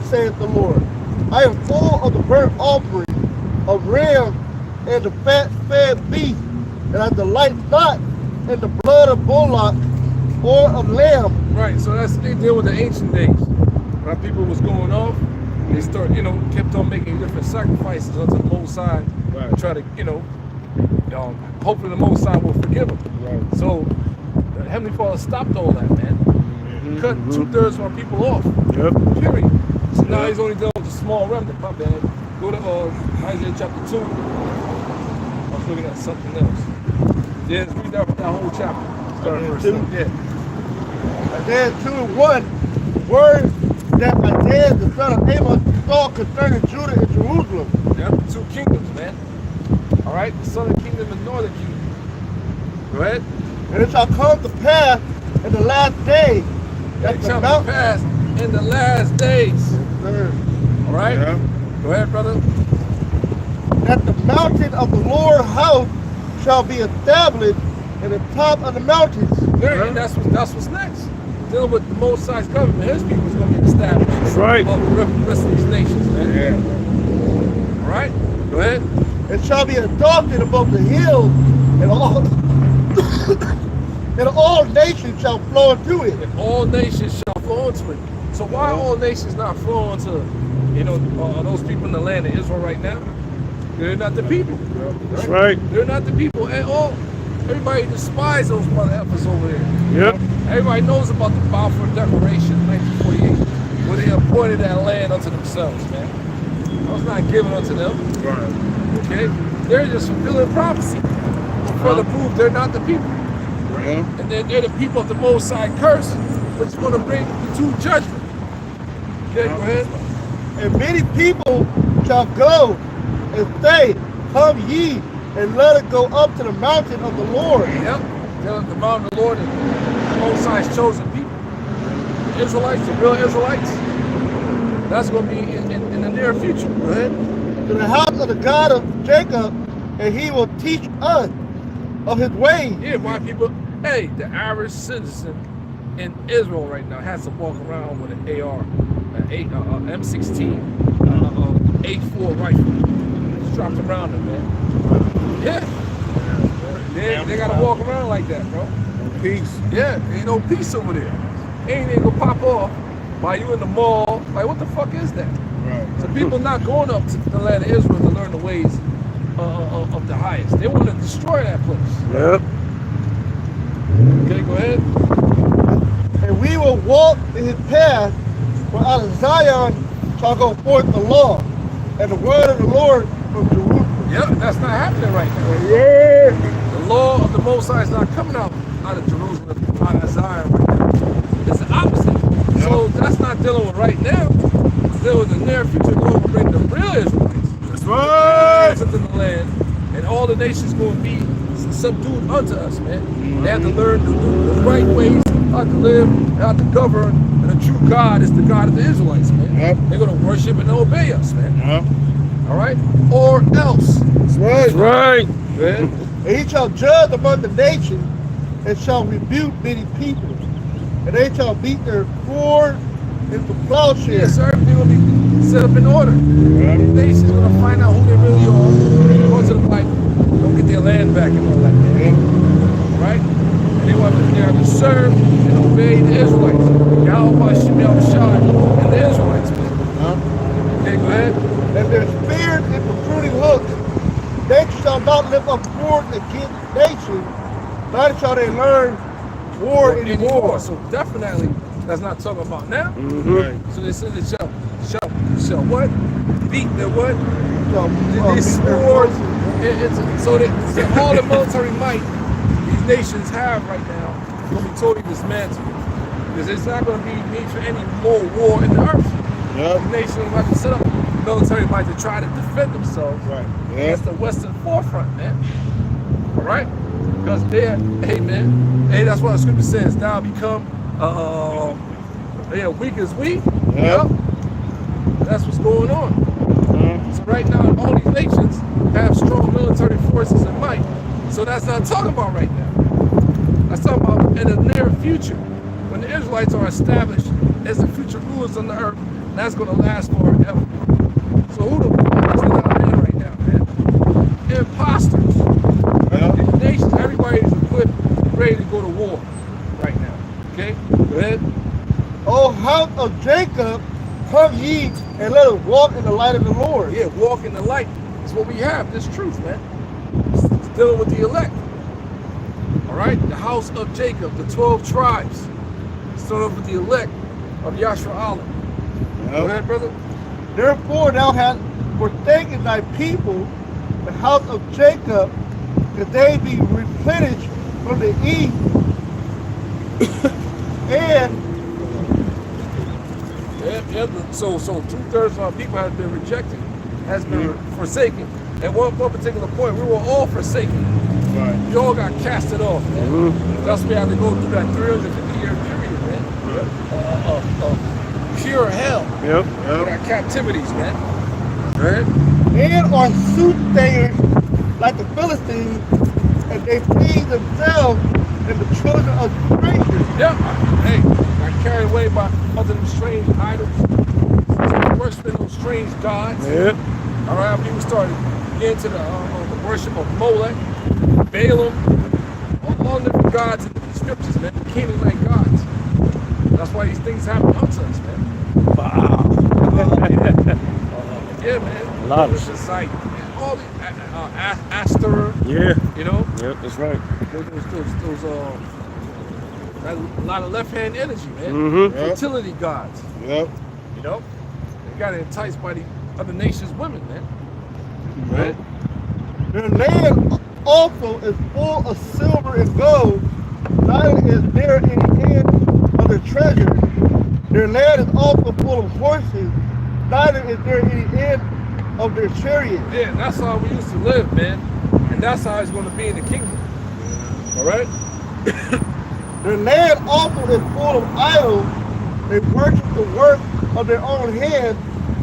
saith the Lord? I am full of the burnt offering of ram and the fat-fed beast, and I delight not in the blood of bullock or of lamb. Right, so they deal with the ancient days. When people was going off, they kept on making different sacrifices unto the Most High, and try to, hopefully the Most High will forgive them. Right. So the Heavenly Father stopped all that, man. Cut 2/3 of our people off. Yep. Period. So now He's only dealing with a small remnant. My bad. Go to Isaiah chapter 2. I was looking at something else. Yeah, let's read that whole chapter. Start at verse 2. Yeah. Isaiah 2 and 1, word that Isaiah the son of Amos saw concerning Judah and Jerusalem. Yep, 2 kingdoms, man. All right, the southern kingdom and northern kingdom. Go ahead. And it shall come to pass in the last day that It the shall mountain. pass in the last days. All right? Yeah. Go ahead, brother. That the mountain of the Lord house shall be established in the top of the mountains. Yeah, and that's what's next. Dealing with the Most High's government, His people is going to be established. That's right. Above the rest of these nations, man. Yeah. All right? Go ahead. It shall be exalted above the hills, and all and all nations shall flow into it. And all nations shall flow into it. So why are all nations not flowing to, those people in the land of Israel right now? They're not the people. That's right. They're not the people at all. Everybody despises those mother effers over there. Yep. Everybody knows about the Balfour Declaration, 1948, where they appointed that land unto themselves, man. That was not given unto them. Right. Okay? They're just fulfilling prophecy. Further proof they're not the people. Yeah. And they're the people of the Most High curse, which is going to bring you to judgment. Okay, go ahead. And many people shall go and say, come ye, and let it go up to the mountain of the Lord. Yep. The mountain of the Lord and the Most High's chosen people. The Israelites, the real Israelites. That's going to be in the near future. Go ahead. To the house of the God of Jacob, and he will teach us of his ways. Yeah, why people, the average citizen in Israel right now has to walk around with an AR, an M16, 8.4 rifle. Strapped around them, man. Yeah. They gotta walk around like that, bro. Peace. Yeah, ain't no peace over there. Ain't gonna pop off while you in the mall. Like, what the fuck is that? Right. So people not going up to the land of Israel to learn the ways of the highest. They want to destroy that place. Yep. Okay, go ahead. And we will walk in his path, for out of Zion shall go forth the law, and the word of the Lord from Jerusalem. Yep, that's not happening right now. Yeah. The law of the Most High is not coming out of Jerusalem, out of Zion right now. It's the opposite. So that's not dealing with right now. It's dealing with the near future. The Lord will bring the real Israelites. That's right. Into the land, and all the nations going to be subdued unto us, man. They have to learn the right ways, how to live, how to govern, and the true God is the God of the Israelites, man. Yep. They're going to worship and obey us, man. Yep. All right? Or else. That's right. That's right. Man. And he shall judge among the nations, and shall rebuke many people, and they shall beat their sword into Yeah, plowshares. so everything will be set up in order. These nations are gonna find out who they really are. Go to the Bible, don't get their land back and all that, man. Right? And they have to serve and obey the Israelites. Yahweh Shemel Shai and the Israelites, man. Okay, go ahead. And their spears and protruding hooks, they shall not lift up sword against nations, neither shall they learn war anymore. So definitely, that's not talking about now. Right. So they said they shall what? Beat their what? They Beat their swords. forces. So all the military might these nations have right now will be totally dismantled. Because it's not going to be need for any more war in the earth. Yep. The nations are going to set up military might to try to defend themselves against the Western forefront, man. All right? Because they're, hey, man, hey, that's what the scripture says. Now become, weak as we. Yep. That's what's going on. So right now, all these nations have strong military forces and might. So that's not talking about right now. That's talking about in the near future, when the Israelites are established as the future rulers on the earth. That's going to last forever. So who the fuck is in our land right now, man? Imposters. The nations, everybody's equipped, ready to go to war right now. Okay? Go ahead. O house of Jacob, come ye and let us walk in the light of the Lord. Yeah, walk in the light. That's what we have, this truth, man. It's dealing with the elect. All right? The house of Jacob, the 12 tribes. It's dealing with the elect of Yashua Allah. Go ahead, brother. Therefore thou hast forsaken thy people, the house of Jacob, that they be replenished from the east, and so 2/3 of our people has been rejected, has been forsaken. At one particular point, we were all forsaken. Right. We all got casted off, man. Thus we had to go through that 350-year period, man. Pure hell. Yep. That captivities, man. Right? and are soothsayers like the Philistines, and they feed themselves and the children of strangers. Yeah. Hey, got carried away by other strange idols. Started worshiping those strange gods. Yep. All right, people started getting to the worship of Molech, Balaam, all different gods in the scriptures, man. The Canaanite gods. That's why these things happen unto us, man. Wow. Yeah, man. A lot of shit. Like all the Astor. Yeah. You know. Yep, that's right. Those a lot of left-hand energy, man. Mm-hmm. Yep. Fertility gods. Yep. You know. They got enticed by the other nations' women, man. Right. Their land also is full of silver and gold, neither is there any end of their treasure. Their land is also full of horses, neither is there any end of their chariots. Yeah, that's how we used to live, man. And that's how it's going to be in the kingdom. All right? Their land also is full of idols. They worship the work of their own hands,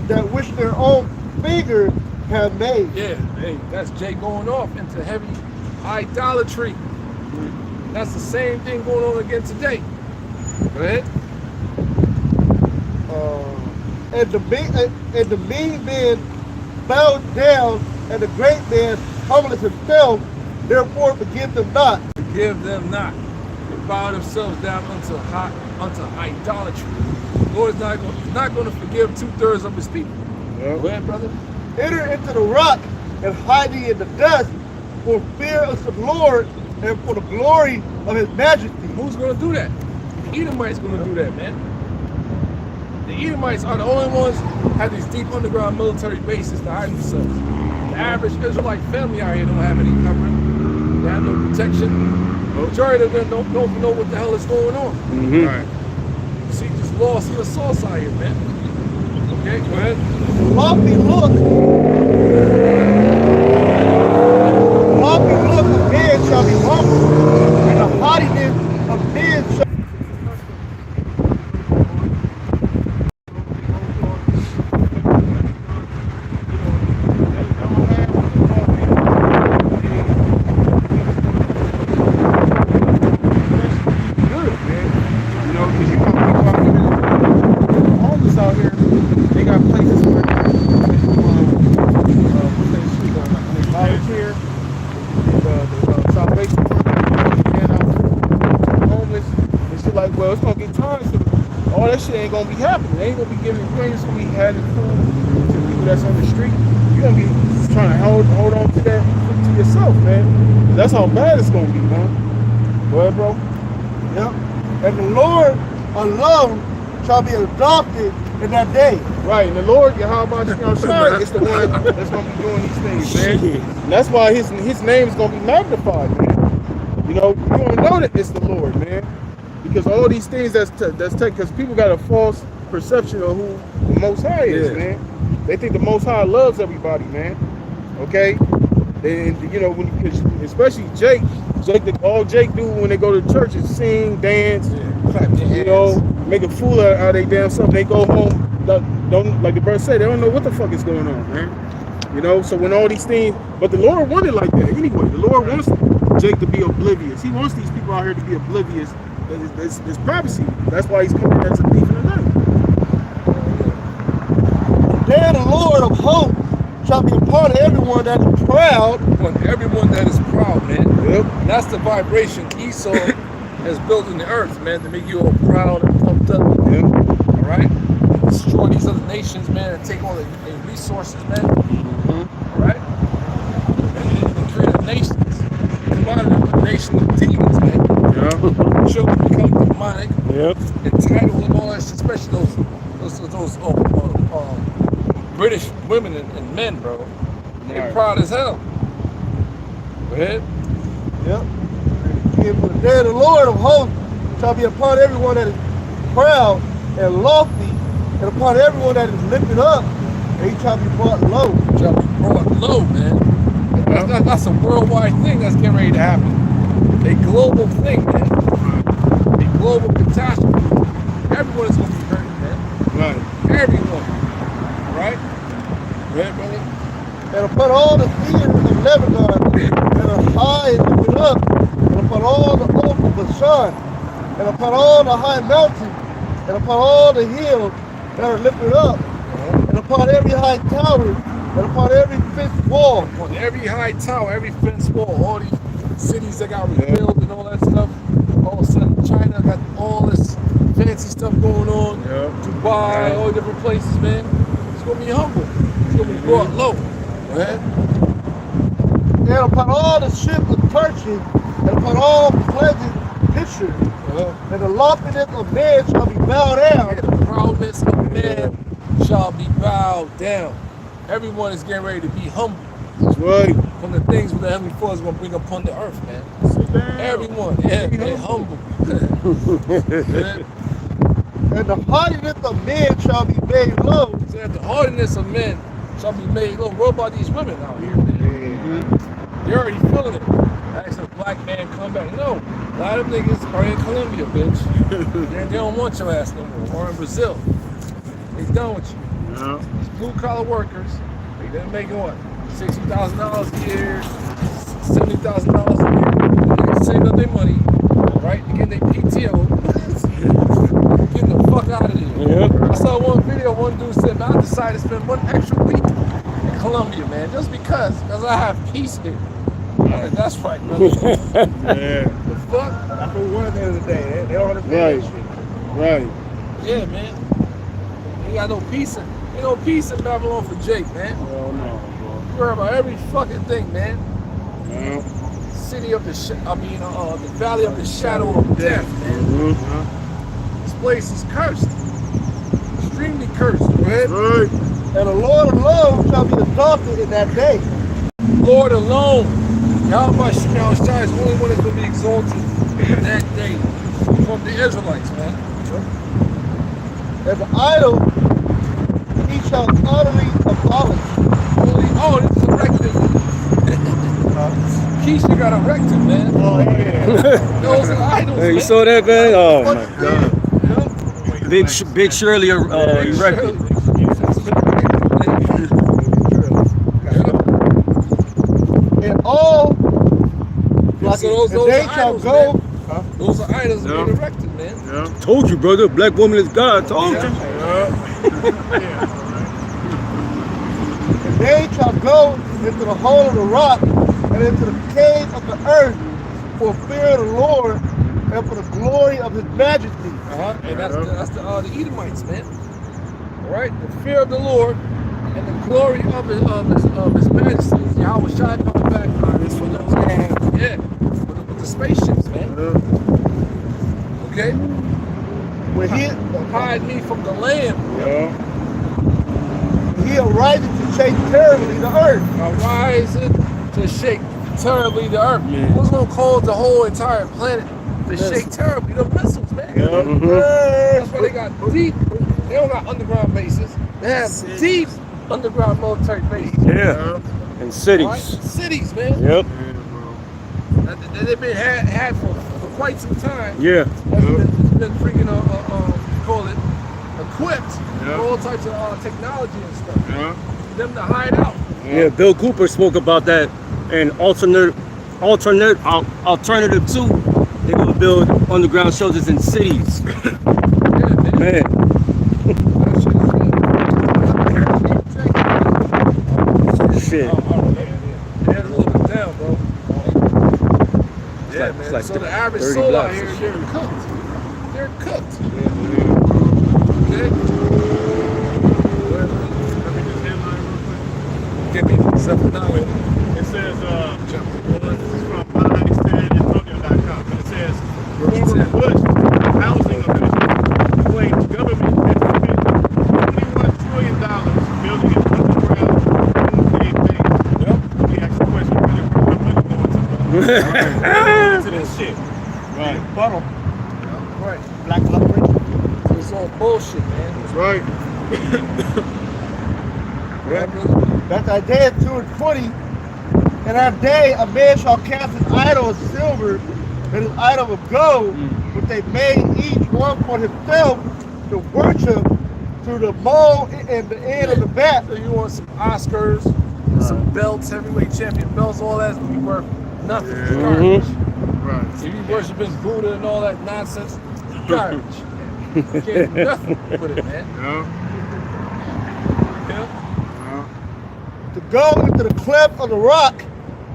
that which their own fingers have made. Yeah, hey, that's Jay going off into heavy idolatry. That's the same thing going on again today. Go ahead. And the mean man bows down, and the great man humbleth himself, therefore forgive them not. Forgive them not. They bow themselves down unto idolatry. The Lord is not going to forgive 2/3 of his people. Yep. Go ahead, brother. Enter into the rock and hide thee in the dust, for fear of the Lord and for the glory of his majesty. Who's going to do that? The Edomites going to do that, man. The Edomites are the only ones who have these deep underground military bases to hide themselves. The average Israelite family out here don't have any covering. They have no protection. The majority of them don't know what the hell is going on. Mm-hmm. Right. See, just lost in the sauce out here, man. Okay, go ahead. Lofty look of man shall be humble, and the haughtiness of men shall Homeless out here, they got places where it's gonna get times to all that shit ain't gonna be happening. They ain't gonna be giving, you ain't just gonna be handing food to people that's on the street. You're gonna be trying to hold on to that to yourself, man. That's how bad it's gonna be, man. Well, bro. Yep. And the Lord alone shall be adopted in that day. Right, and the Lord, Yahweh Shai, is the one that's gonna be doing these things, man. And that's why his name is gonna be magnified, man. You know, you don't know that it's the Lord, man. Because all these things that's taken, because people got a false perception of who the Most High is, man. They think the Most High loves everybody, man. Okay? And you know, especially Jake, all Jake do when they go to church is sing, dance, clap your hands. You know, make a fool out of they damn self. They go home, don't like the bird said, they don't know what the fuck is going on, man. You know, so when all these things, but the Lord wanted like that anyway. The Lord wants Jake to be oblivious. He wants these people out here to be oblivious. There's privacy. That's why he's coming as a thief in the night. Then the Lord of hosts shall be upon everyone that is proud. Upon everyone that is proud, man. Yep. And that's the vibration Esau has built in the earth, man, to make you all proud and pumped up. Yep. All right? Destroy these other nations, man, and take all their resources, man. Mm-hmm. All right? And create a nation. Come out of a nation of demons, man. Yeah. Children become demonic, Yep. entitled and all that shit, especially those British women and men, bro. They're Right. proud as hell. Go ahead. Yep. And the day of the Lord of hosts shall be upon everyone that is proud and lofty, and upon everyone that is lifted up, and he shall be brought low. Shall be brought low, man. That's a worldwide thing that's getting ready to happen. A global thing, man. A global catastrophe. Everyone is going to be hurt, man. Right. Everyone. All right? Go ahead, brother. And upon all the cedars of Lebanon that are high and lifted up, and upon all the oaks of Bashan, and upon all the high mountains, and upon all the hills that are lifted up, and upon every high tower, and upon every fenced wall. On every high tower, every fence wall, all these cities that got rebuilt and all that stuff. All of a sudden, China got all this fancy stuff going on. Yeah. Dubai, all the different places, man. It's gonna be humble. It's gonna be brought low. Go ahead. And upon all the ships of Tarshish, and upon all pleasant pictures, and the loftiness of man shall be bowed down. And the proudness of man shall be bowed down. Everyone is getting ready to be humble That's right. from the things that the Heavenly Father is going to bring upon the earth, man. Sit down. Everyone, yeah, be humble. Yeah. And the haughtiness of men shall be made low. So that the haughtiness of men shall be made low. What about these women out here, man? They're already feeling it. Ask a black man come back. No, a lot of niggas are in Colombia, bitch. They don't want your ass no more. Or in Brazil. They done with you. Yeah. These blue collar workers, they're making what? $60,000 a year, $70,000 a year. They save up their money, right? They get their PTO. Get the fuck out of there. Yep. I saw one video, one dude said, man, I decided to spend one extra week in Colombia, man, just because I have peace here. Like, that's right, brother. Yeah. The fuck? That's what we wanted at the end of the day. They don't understand Right. that shit. Right. Yeah, man. Ain't got no peace in Babylon for Jake, man. Hell no, You heard about every fucking thing, man. bro. Yeah. City of the the valley of the shadow of death, man. Mm-hmm. This place is cursed. Extremely cursed, right? Right. And the Lord alone shall be exalted in that day. Lord alone. Yahweh Shai is the only one that's going to be exalted in that day from the Israelites, man. As an idol, he shall utterly abolish. Oh, this is erected. Keisha got erected, man. Oh, yeah. Those are idols, Hey, you man. saw that, man? Oh my God. Yeah. Big Shirley erected. And all, like, So those and they are shall idols, go. man. Those are idols Yeah. being erected, man. Yeah. Told you, brother. Black woman is God. Told you. And they shall go into the hole of the rock and into the cave of the earth for fear of the Lord and for the glory of his majesty. And that's the Edomites, man. All right, the fear of the Lord and the glory of his majesty. Yahweh Shai coming back for those with the spaceships, man. Okay. When hide me from the Lamb. He arises to shake terribly the earth. Arising to shake terribly the earth. What's going to cause the whole entire planet to shake terribly? The missiles, man. That's why they got deep. They don't got underground bases. They have deep underground military bases. And cities. Right? Cities, man. Yep. They've been had for quite some time. Yeah. It's been freaking call it equipped with all types of technology and stuff. For them to hide out. Yeah, Bill Cooper spoke about that. And alternative 2, they're gonna build underground shelters in cities. Man. Shit. Yeah, a little bit down, bro. Yeah, man. Like So the average soul out here, they're cooked. They're cooked. Okay? Give me 7-9. It says, this is from MyStandAntonio.com. And it says, former Bush housing official claims government has spent $21 trillion building an underground doomsday base. He asked the question, where the money going to this shit. Right. Funnel. Right. Black operation. It's all bullshit, man. That's right. That's Isaiah 2:20. In our day, a man shall cast his idol of silver and his idol of gold, which they made each one for himself to worship through the mole and the end of the bat. So you want some Oscars, some belts, heavyweight champion belts, all that's gonna be worth nothing. It's garbage. Right. If you worshiping Buddha and all that nonsense, it's garbage. You can't do nothing with it, man. To go into the cleft of the rock.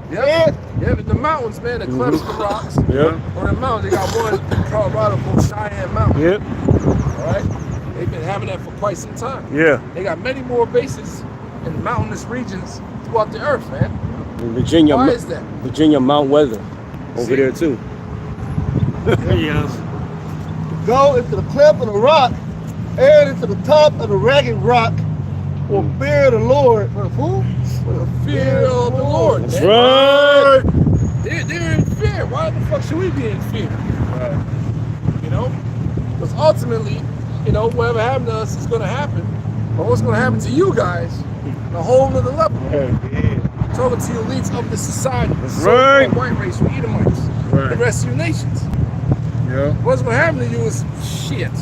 Yeah, but the mountains, man, the cliffs, the rocks. On the mountains, they got one in Colorado called Cheyenne Mountain. Yep. All right? They've been having that for quite some time. Yeah. They got many more bases in mountainous regions throughout the earth, man. In Virginia. Why is that? Virginia Mount Weather over there too. Yes. To go into the cleft of the rock and into the top of the ragged rock for fear of the Lord. For who? For the fear of the Lord. That's man. right. They're in fear. Why the fuck should we be in fear? Right. You know? Because ultimately, you know, whatever happened to us is going to happen. But what's going to happen to you guys, a whole nother level. I'm talking to you elites of the society. The so-called white race, or Edomites. The rest of your nations. What's going to happen to you is shit.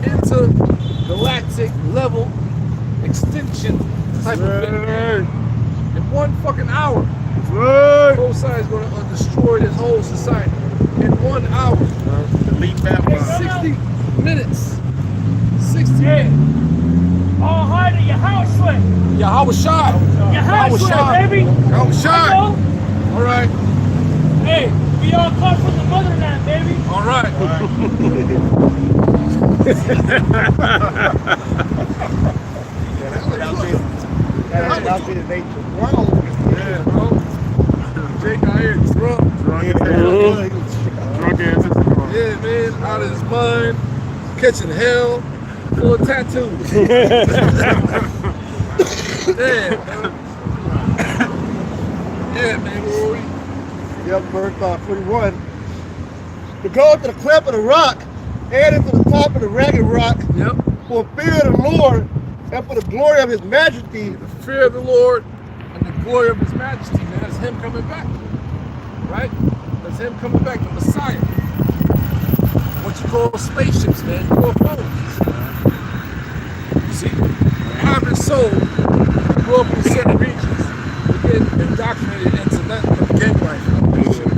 Intergalactic level extinction type of thing. In 1 fucking hour. Both sides going to destroy this whole society. In 1 hour. Delete that one. 60 minutes. 60 minutes. Oh, honey, your house sweat. Yahweh Shai. Your house sweat, baby. Yahweh Shai. All right. Hey, we all come from the motherland, baby. All right. That'll be the nature. Yeah, bro. Jake out here drunk. Drunk ass. Yeah, man, out of his mind, catching hell, full of tattoos. Yeah, man, where we? Yep, verse 41. To go to the cleft of the rock and into the top of the ragged rock for fear of the Lord and for the glory of his majesty. The fear of the Lord and the glory of his majesty, man. That's him coming back. Right? That's him coming back, the Messiah. What you call spaceships, man. UFOs. You see, the average soul grew up in certain regions. We get indoctrinated into nothing but gang life.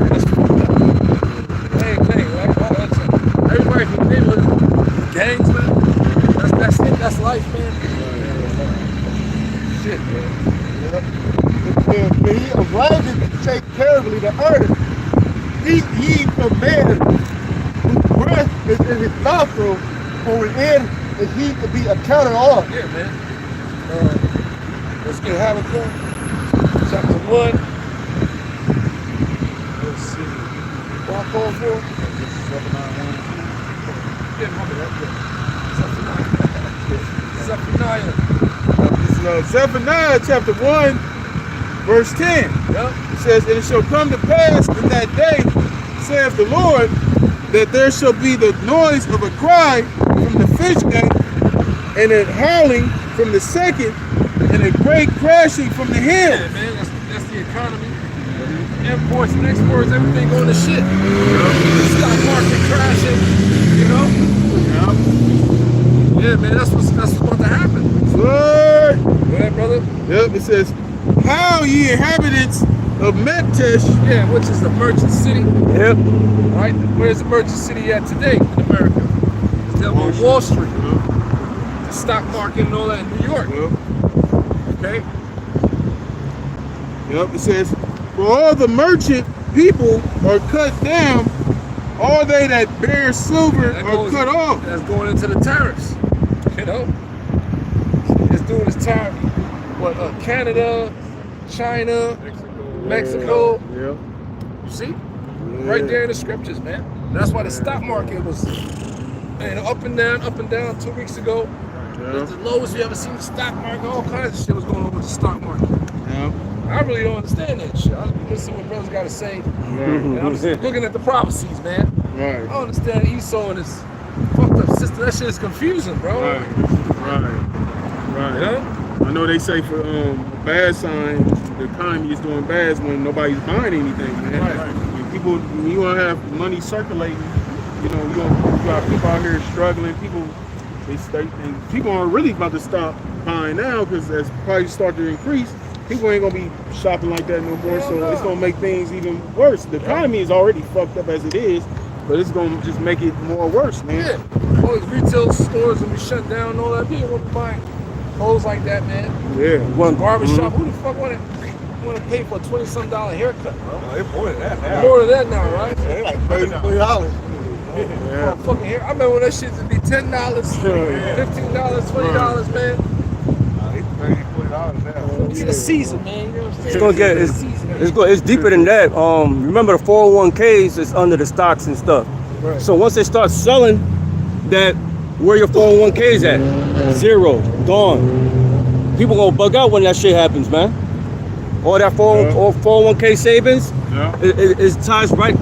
That's gang, right? Everybody from the neighborhood, gangs, man. That's it. That's life, man. Shit, man. When he arises to shake terribly the earth, he from man whose breath is in his nostril, for within is he to be accounted of. Yeah, man. Let's get Habakkuk, chapter 1. Let's see. What I call for? Yeah, remember that. Yeah. Zephaniah. Zephaniah chapter 1, verse 10. Yep. It says, and it shall come to pass in that day, saith the Lord, that there shall be the noise of a cry from the fish gate, and a howling from the second, and a great crashing from the Yeah, hills. man, that's the economy. Imports and exports, everything going to shit. Stock market crashing, you know? Yeah, man, that's what's about to happen. Lord. Go ahead, brother. Yep, it says, how ye inhabitants of Mektesh. Yeah, which is the merchant city. Yep. Right? Where's the merchant city at today in America? It's down on Wall Street. The stock market and all that in New York. Okay? Yep, it says, for all the merchant people are cut down, all they that bear silver are cut off. That's going into the tariffs. You know? It's doing this tariff. What, Canada, China, Mexico. Yeah. You see? Right there in the scriptures, man. That's why the stock market was up and down 2 weeks ago. Yeah. It's the lowest we ever seen the stock market. All kinds of shit was going on with the stock market. Yeah. I really don't understand that shit. I listen to what brothers got to say. And I'm just looking at the prophecies, man. Right. I don't understand Esau and his fucked up system. That shit is confusing, bro. Right. You know? I know they say for a bad sign, the economy is doing bad when nobody's buying anything, man. Right. When people, when you want to have money circulating, you know, you got people out here struggling. People aren't really about to stop buying now because as prices start to increase, people ain't gonna be shopping like that no more. So it's gonna make things even worse. The economy is already fucked up as it is, but it's gonna just make it more worse, man. Yeah. All these retail stores will be shut down and all that. People won't be buying clothes like that, man. Yeah. One Barbershop. Who the fuck want to pay for a $20-some haircut, bro? No, it's more than that now. More than that now, right? It's like $30. For a fucking hair. I remember when that shit would be $10, $15, $20, man. It's $30, $40 now. It's the season, man. You know what I'm saying? It's gonna get it's deeper than that. Remember the 401ks is under the stocks and stuff. Right. So once they start selling that, where your 401ks at? Zero, gone. People gonna bug out when that shit happens, man. All that 401k savings is ties right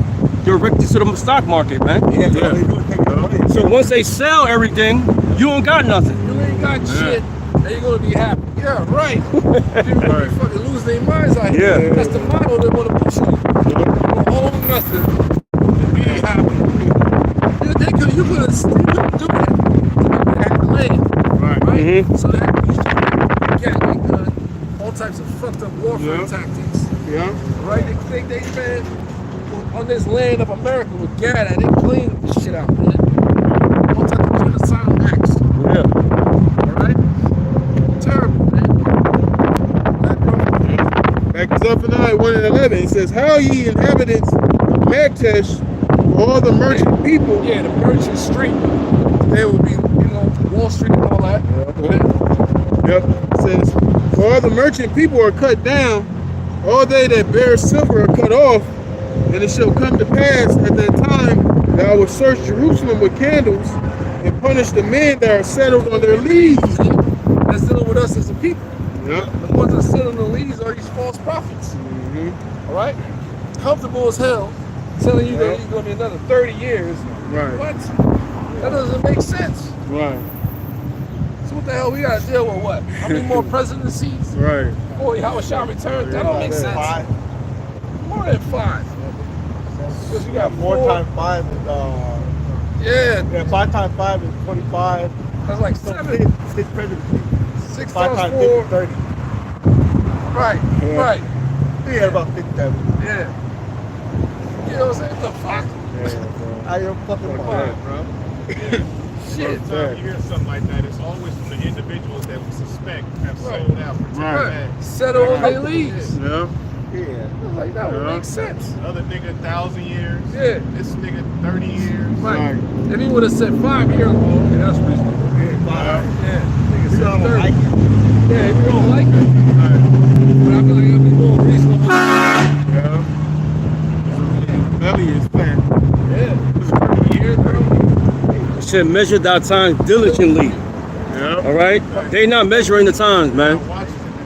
directly to the stock market, man. So once they sell everything, you don't got nothing. You ain't got shit, and you're gonna be happy. Yeah, right. People be fucking lose their minds out here. Yeah. That's the model they want to push on. You own nothing and be happy. You couldn't do that. You had the land, right? So that you got like all types of fucked up warfare tactics. Yeah. Right? They man on this land of America with Gad, they clean this shit out, man. All types of genocidal acts. Yeah. Alright? Terrible, man. Back to Zephaniah 1 and 11, it says, how ye inhabitants of Mektesh, all the merchant people. Yeah, the merchant street. There will be, you know, Wall Street and all that. Yep. It says, for all the merchant people are cut down, all they that bear silver are cut off, and it shall come to pass at that time that I will search Jerusalem with candles and punish the men that are settled on their leads. That's dealing with us as a people. Yep. The ones that sit on the leads are these false prophets. Alright? Comfortable as hell, telling you that you're going to be another 30 years. Right. What? That doesn't make sense. Right. So what the hell we got to deal with what? How many more presidencies? Right. Boy, how shall return? That don't make sense. 5. More than 5. Because you got 4 times 5 is yeah, 5 times 5 is 25. that's like So 7. 6 presidencies. 6 5 times times 4. 50, 30. Right, right. We had about 57. Yeah. You know what I'm saying? What the fuck? I am fucking mind, bro. Shit. Anytime you hear something like that, it's always from the individuals that we suspect have sold out for Right. Settle on their leads. Yep. It's like, that would make sense. Other nigga 1,000 years. Yeah. This nigga 30 years. Right. And he would have said 5 years ago, okay, that's reasonable. Yeah. Nigga said 30. Yeah, if you don't like it. But I feel like it'll be more reasonable. Yeah. Belly is fat. Yeah. 30 years, bro. Should measure that time diligently. Yeah. All right? They not measuring the times, man.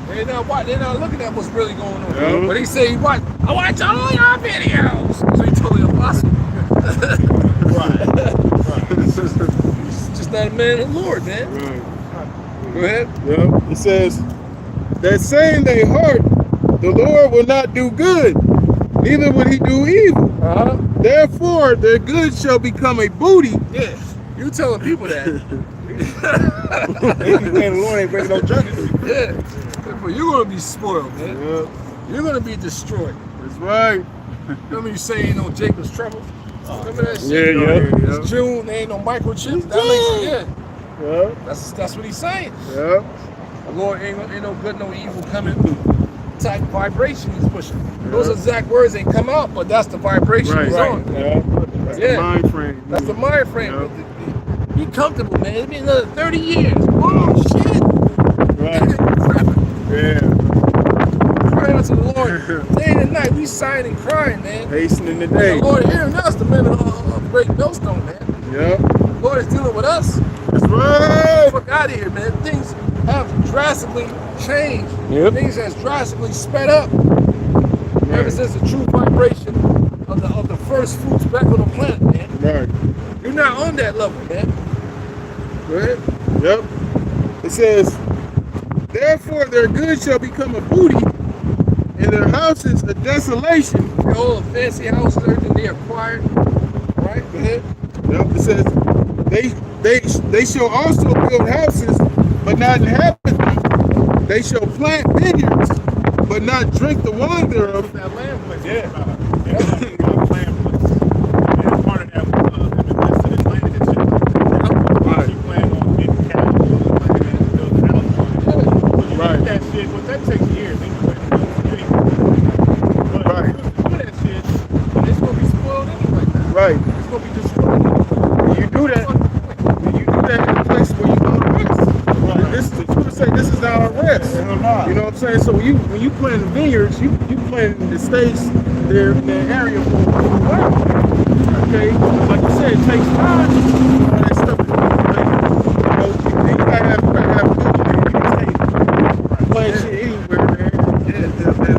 They're not looking at what's really going on. Yeah. But he said, I watch all your videos. So he told the apostle. He's just not a man of the Lord, man. Right. Go ahead. Yeah. It says, that saying they heart, the Lord will not do good, neither will he do evil. Uh-huh. Therefore, their good shall become a booty. Yeah. You telling people that. The Lord ain't bringing no judgment. Yeah. But you're going to be spoiled, man. Yeah. You're going to be destroyed. That's right. Remember you saying, Jacob's trouble? Remember that shit? Yeah. It's June, there ain't no microchips. That makes it, Yeah. That's what he's saying. Yeah. The Lord ain't no good, no evil coming. Type vibration he's pushing. Those exact words ain't come out, but that's the vibration he's on. Yeah. That's the mind frame. That's the mind frame. Yeah. Be comfortable, man. It'll be another 30 years. Oh, shit. Right. Yeah. Crying out to the Lord. Day and night, we sighing and crying, man. Hastening the The day. Lord hearing us, the men of great millstone, man. Yeah. The Lord is dealing with us. That's right. Fuck out of here, man. Things have drastically changed. Yep. Things has drastically sped up. Ever since the true vibration of the first fruits back on the planet, man. Right. You're not on that level, man. Go ahead. Yep. It says, therefore their good shall become a booty, and their houses a desolation. All the fancy houses, everything they acquired. Right? Go ahead. Yep. It says, they shall also build houses, but not inhabit them. They shall plant vineyards, but not drink the wine thereof. That land place. Yeah. Land place. And part of that was invested in land and shit. Right. You plan on getting capital and build a house on it. So you Right. do that shit, but that takes years. Then you plan to build a But Right. if you do that shit, it's gonna be spoiled anyway. Right. It's gonna be destroyed anyway. You do that. You do that in a place where you go to rest. Right. This, the truth say, this is our rest. You know what I'm saying? So when you plant vineyards, you plant the states, their area for work. Okay, like you said, it takes time. All that stuff. You gotta have vision. You can't plant shit anywhere, man.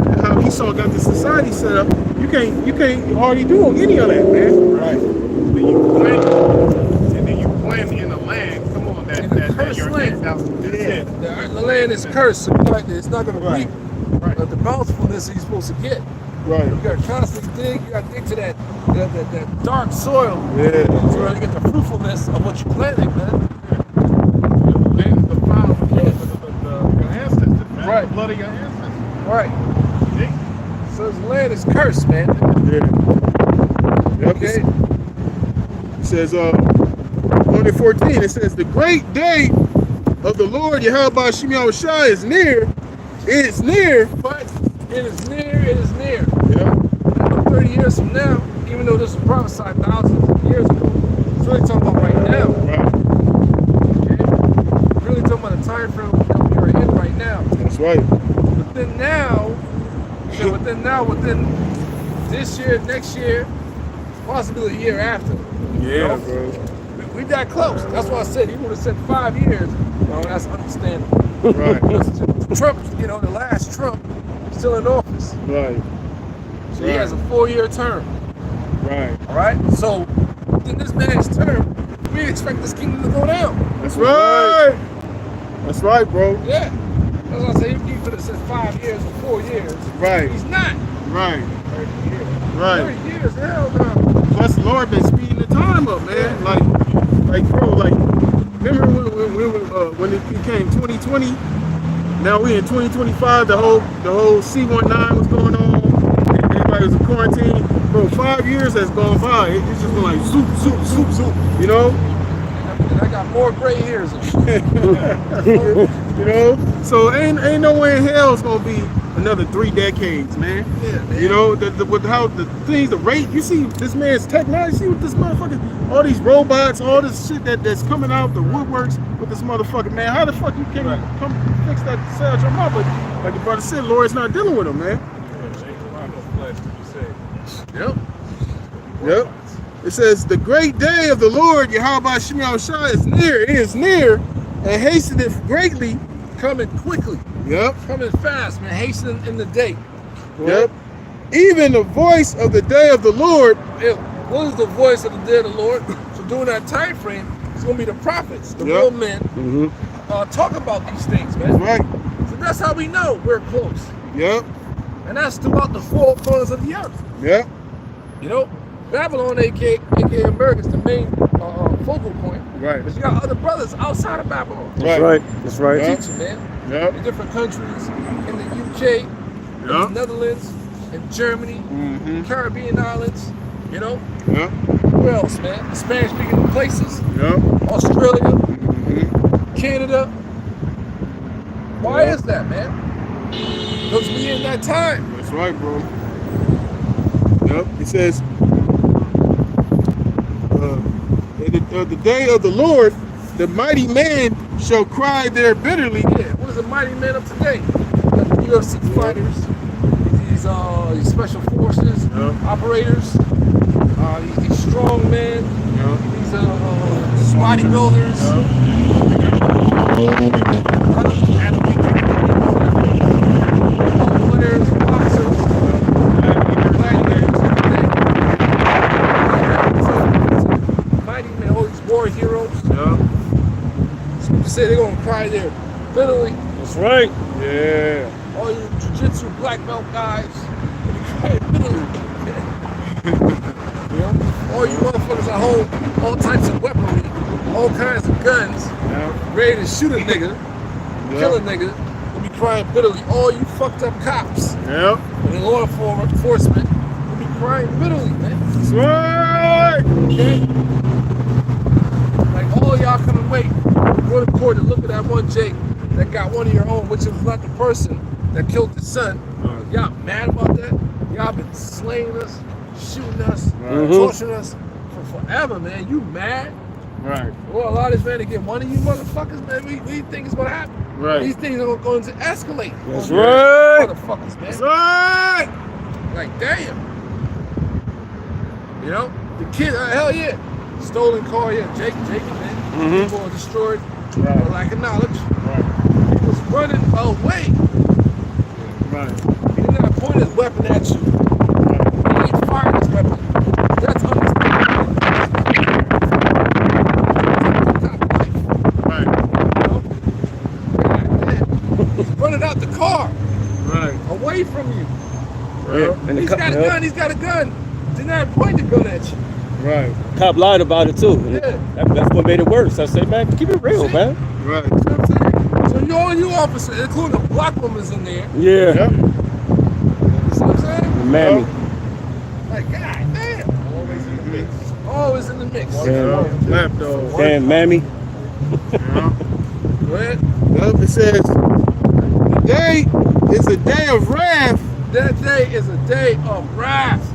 And how Esau got the society set up, you can't hardly do any of that, man. Right. Then you plant, and then you plant in the land. Come on, that your land. that's it. The land is cursed. So it's not going to reap Right. the bountifulness he's supposed to get. Right. You got to constantly dig. You got to dig to that dark soil Yeah. to really get the fruitfulness of what you planted, man. The land is defiled with your ancestors, man. Right. The blood of your ancestors. Right. Dig. So the land is cursed, man. Yeah. Yep. Okay. It says, 1:14, it says, the great day of the Lord Yahweh Shemi Shai is near. It is near. But it is near. It is near. Yeah. 30 years from now, even though this was prophesied thousands of years ago, it's really talking about right now. Right. Okay? Really talking about the time frame that we are in right now. That's right. Within this year, next year, possibly a year after. Yeah, bro. We that close. That's why I said he would have said 5 years. No, that's understandable. Right. Trump, the last Trump, still in office. Right. So he has a 4-year term. Right. All right. So in this man's term, we expect this kingdom to go down. That's right. That's right, bro. Yeah. That's why I say he could have said 5 years or 4 years. Right. He's not. Right. 30 years. Right. 30 years, hell no. Plus, the Lord been speeding the time up, man. Like, bro, remember when it became 2020? Now we in 2025. The whole C19 was going on. And everybody was in quarantine. Bro, 5 years has gone by. It's just been like zoop, zoop, zoop, zoop. You know? And I got more gray hairs and shit. You know? So ain't no way in hell it's gonna be a another 3 decades, man. Yeah, man. You know, with how the things, the rate, you see this man's technology, see what this motherfucker, all these robots, all this shit that's coming out, the woodworks with this motherfucker, man. How the fuck you can't come fix that cell your mouth? But like the brother said, Lord's not dealing with him, man. Yep. Yep. It says, the great day of the Lord, Yahweh Shema Shai, is near. It is near and hasteneth greatly. Coming quickly. Yep. Coming fast, man. Hastening in the day. Yep. Even the voice of the day of the Lord. What is the voice of the day of the Lord? So during that time frame, it's going to be the prophets, the real men, talk about these things, man. Right. So that's how we know we're close. Yep. And that's throughout the 4 corners of the earth. Yep. You know, Babylon, aka America, is the main focal point. Right. But you got other brothers outside of Babylon. That's right. That's right. Yep. Teaching, man. Yep. In different countries, in the UK, in the Netherlands, in Germany, Caribbean islands, you know. Yep. Where else, man? The Spanish-speaking places. Yep. Australia, Canada. Why is that, man? Because we in that time. That's right, bro. Yep. It says, the day of the Lord, the mighty man shall cry there bitterly. Yeah, what is the mighty man of today? The UFC fighters, these special forces, operators, these strong men, these bodybuilders, players, boxers, gladiators, mighty men, all these war heroes. So you say they're gonna cry there bitterly. That's right. Yeah. All you jiu-jitsu black belt guys, they cry bitterly. You know, all you motherfuckers at home, all types of weaponry, all kinds of guns, ready to shoot a nigga, kill a nigga, will be crying bitterly. All you fucked up cops and the law enforcement will be crying bitterly, man. That's right. Okay? Like all y'all couldn't wait. Go to court and look at that one Jake that got one of your own, which was not the person that killed his son. Y'all mad about that? Y'all been slaying us, shooting us, torturing us for forever, man. You mad? Right. Well, a lot of this, man, to get one of you motherfuckers, man, we think it's gonna happen. Right. These things are going to escalate. That's right. Motherfuckers, man. That's right. Like, damn. You know? The kid, hell yeah. Stolen car, yeah, Jake, man. People are destroyed for lack of knowledge. He was running away. Right. He did not point his weapon at you. He ain't fired his weapon. That's understandable. Right. You know? God damn. He's running out the car. Right. Away from you. Yeah. And He's got a gun, he's got a gun. Did not point the gun at you. Right. Cop lied about it too. Yeah. That's what made it worse. I said, man, keep it real, man. Right. You know what I'm saying? So all you officers, including the black woman's in there. Yeah. Yep. You see what I'm saying? Mammy. Like, god damn. Always in the mix. Lapdog. Damn, mammy. Go ahead. Yep. It says, the day is a day of wrath. That day is a day of wrath.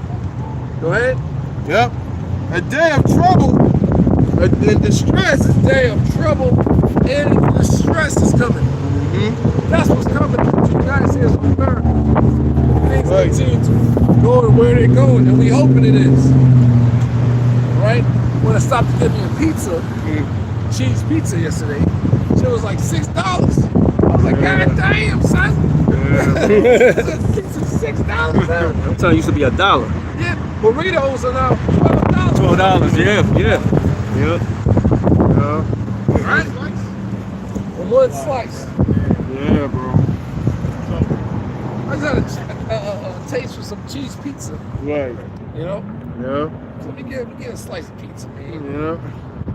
Go ahead. Yep. A day of trouble and distress. A day of trouble and distress is coming. That's what's coming to the United States of America. Things continue to go to where they're going, and we hoping it is. Right? When I stopped to get me a pizza, cheese pizza yesterday, it was like $6. I was like, god damn, son. Pizza $6 now. I'm telling you, used to be $1. Yeah, burritos are now $12. $12, yeah. Right? On one slice. Yeah, bro. I just had a taste for some cheese pizza. Right. You know? Yeah. So let me get a slice of pizza, man. Yeah.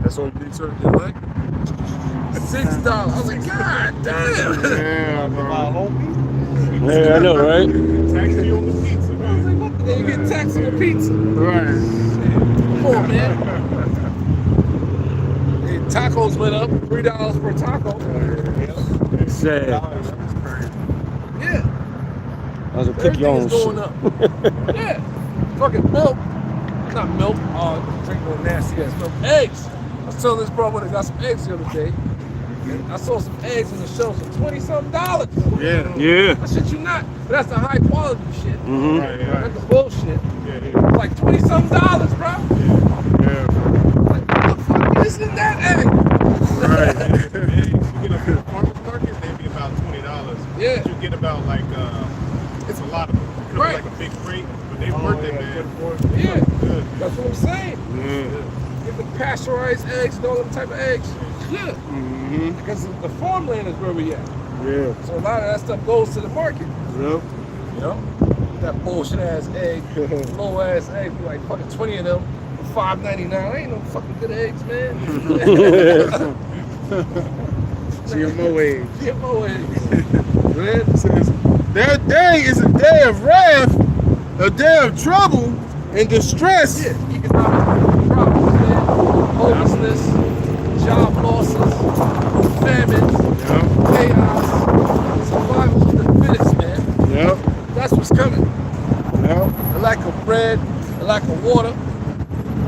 That's all pizza you like? $6. I was like, god damn. Yeah, bro. Yeah, I know, right? Taxi on the pizza, man. Then you get taxed on the pizza. Right. Come on, man. And tacos went up, $3 per taco. Sad. Yeah. I was gonna kick your Everything own is shit. going up. Yeah. Fucking milk. Not milk. Drink no nasty ass milk. Eggs. I was telling this brother that got some eggs the other day. And I saw some eggs on the shelves for $20-something. Yeah. Yeah. I shit you not. But that's the high quality shit. Mm-hmm. That's the bullshit. Yeah. It's like $20-something, bro. Yeah. Like, what the fuck is in that egg? Right. You get a farmer's market, they'd be about $20. Yeah. But you get about like it's a lot of them. You know, Right. like a big crate, but they worth it, man. Yeah. Good. That's what I'm saying. Yeah. Get the pasteurized eggs and all them type of eggs. Yeah. Mm-hmm. Because the farmland is where we at. Yeah. So a lot of that stuff goes to the market. Yep. You know? That bullshit ass egg, low ass egg, be like fucking 20 of them for $5.99. Ain't no fucking good eggs, man. GMO age. GMO eggs. Man, Says, their day is a day of wrath, a day of trouble and distress. yeah, economic problems, man. Homelessness, job losses, famines, Yep. chaos, survival of the fittest, man. Yep. That's what's coming. Yep. A lack of bread, a lack of water,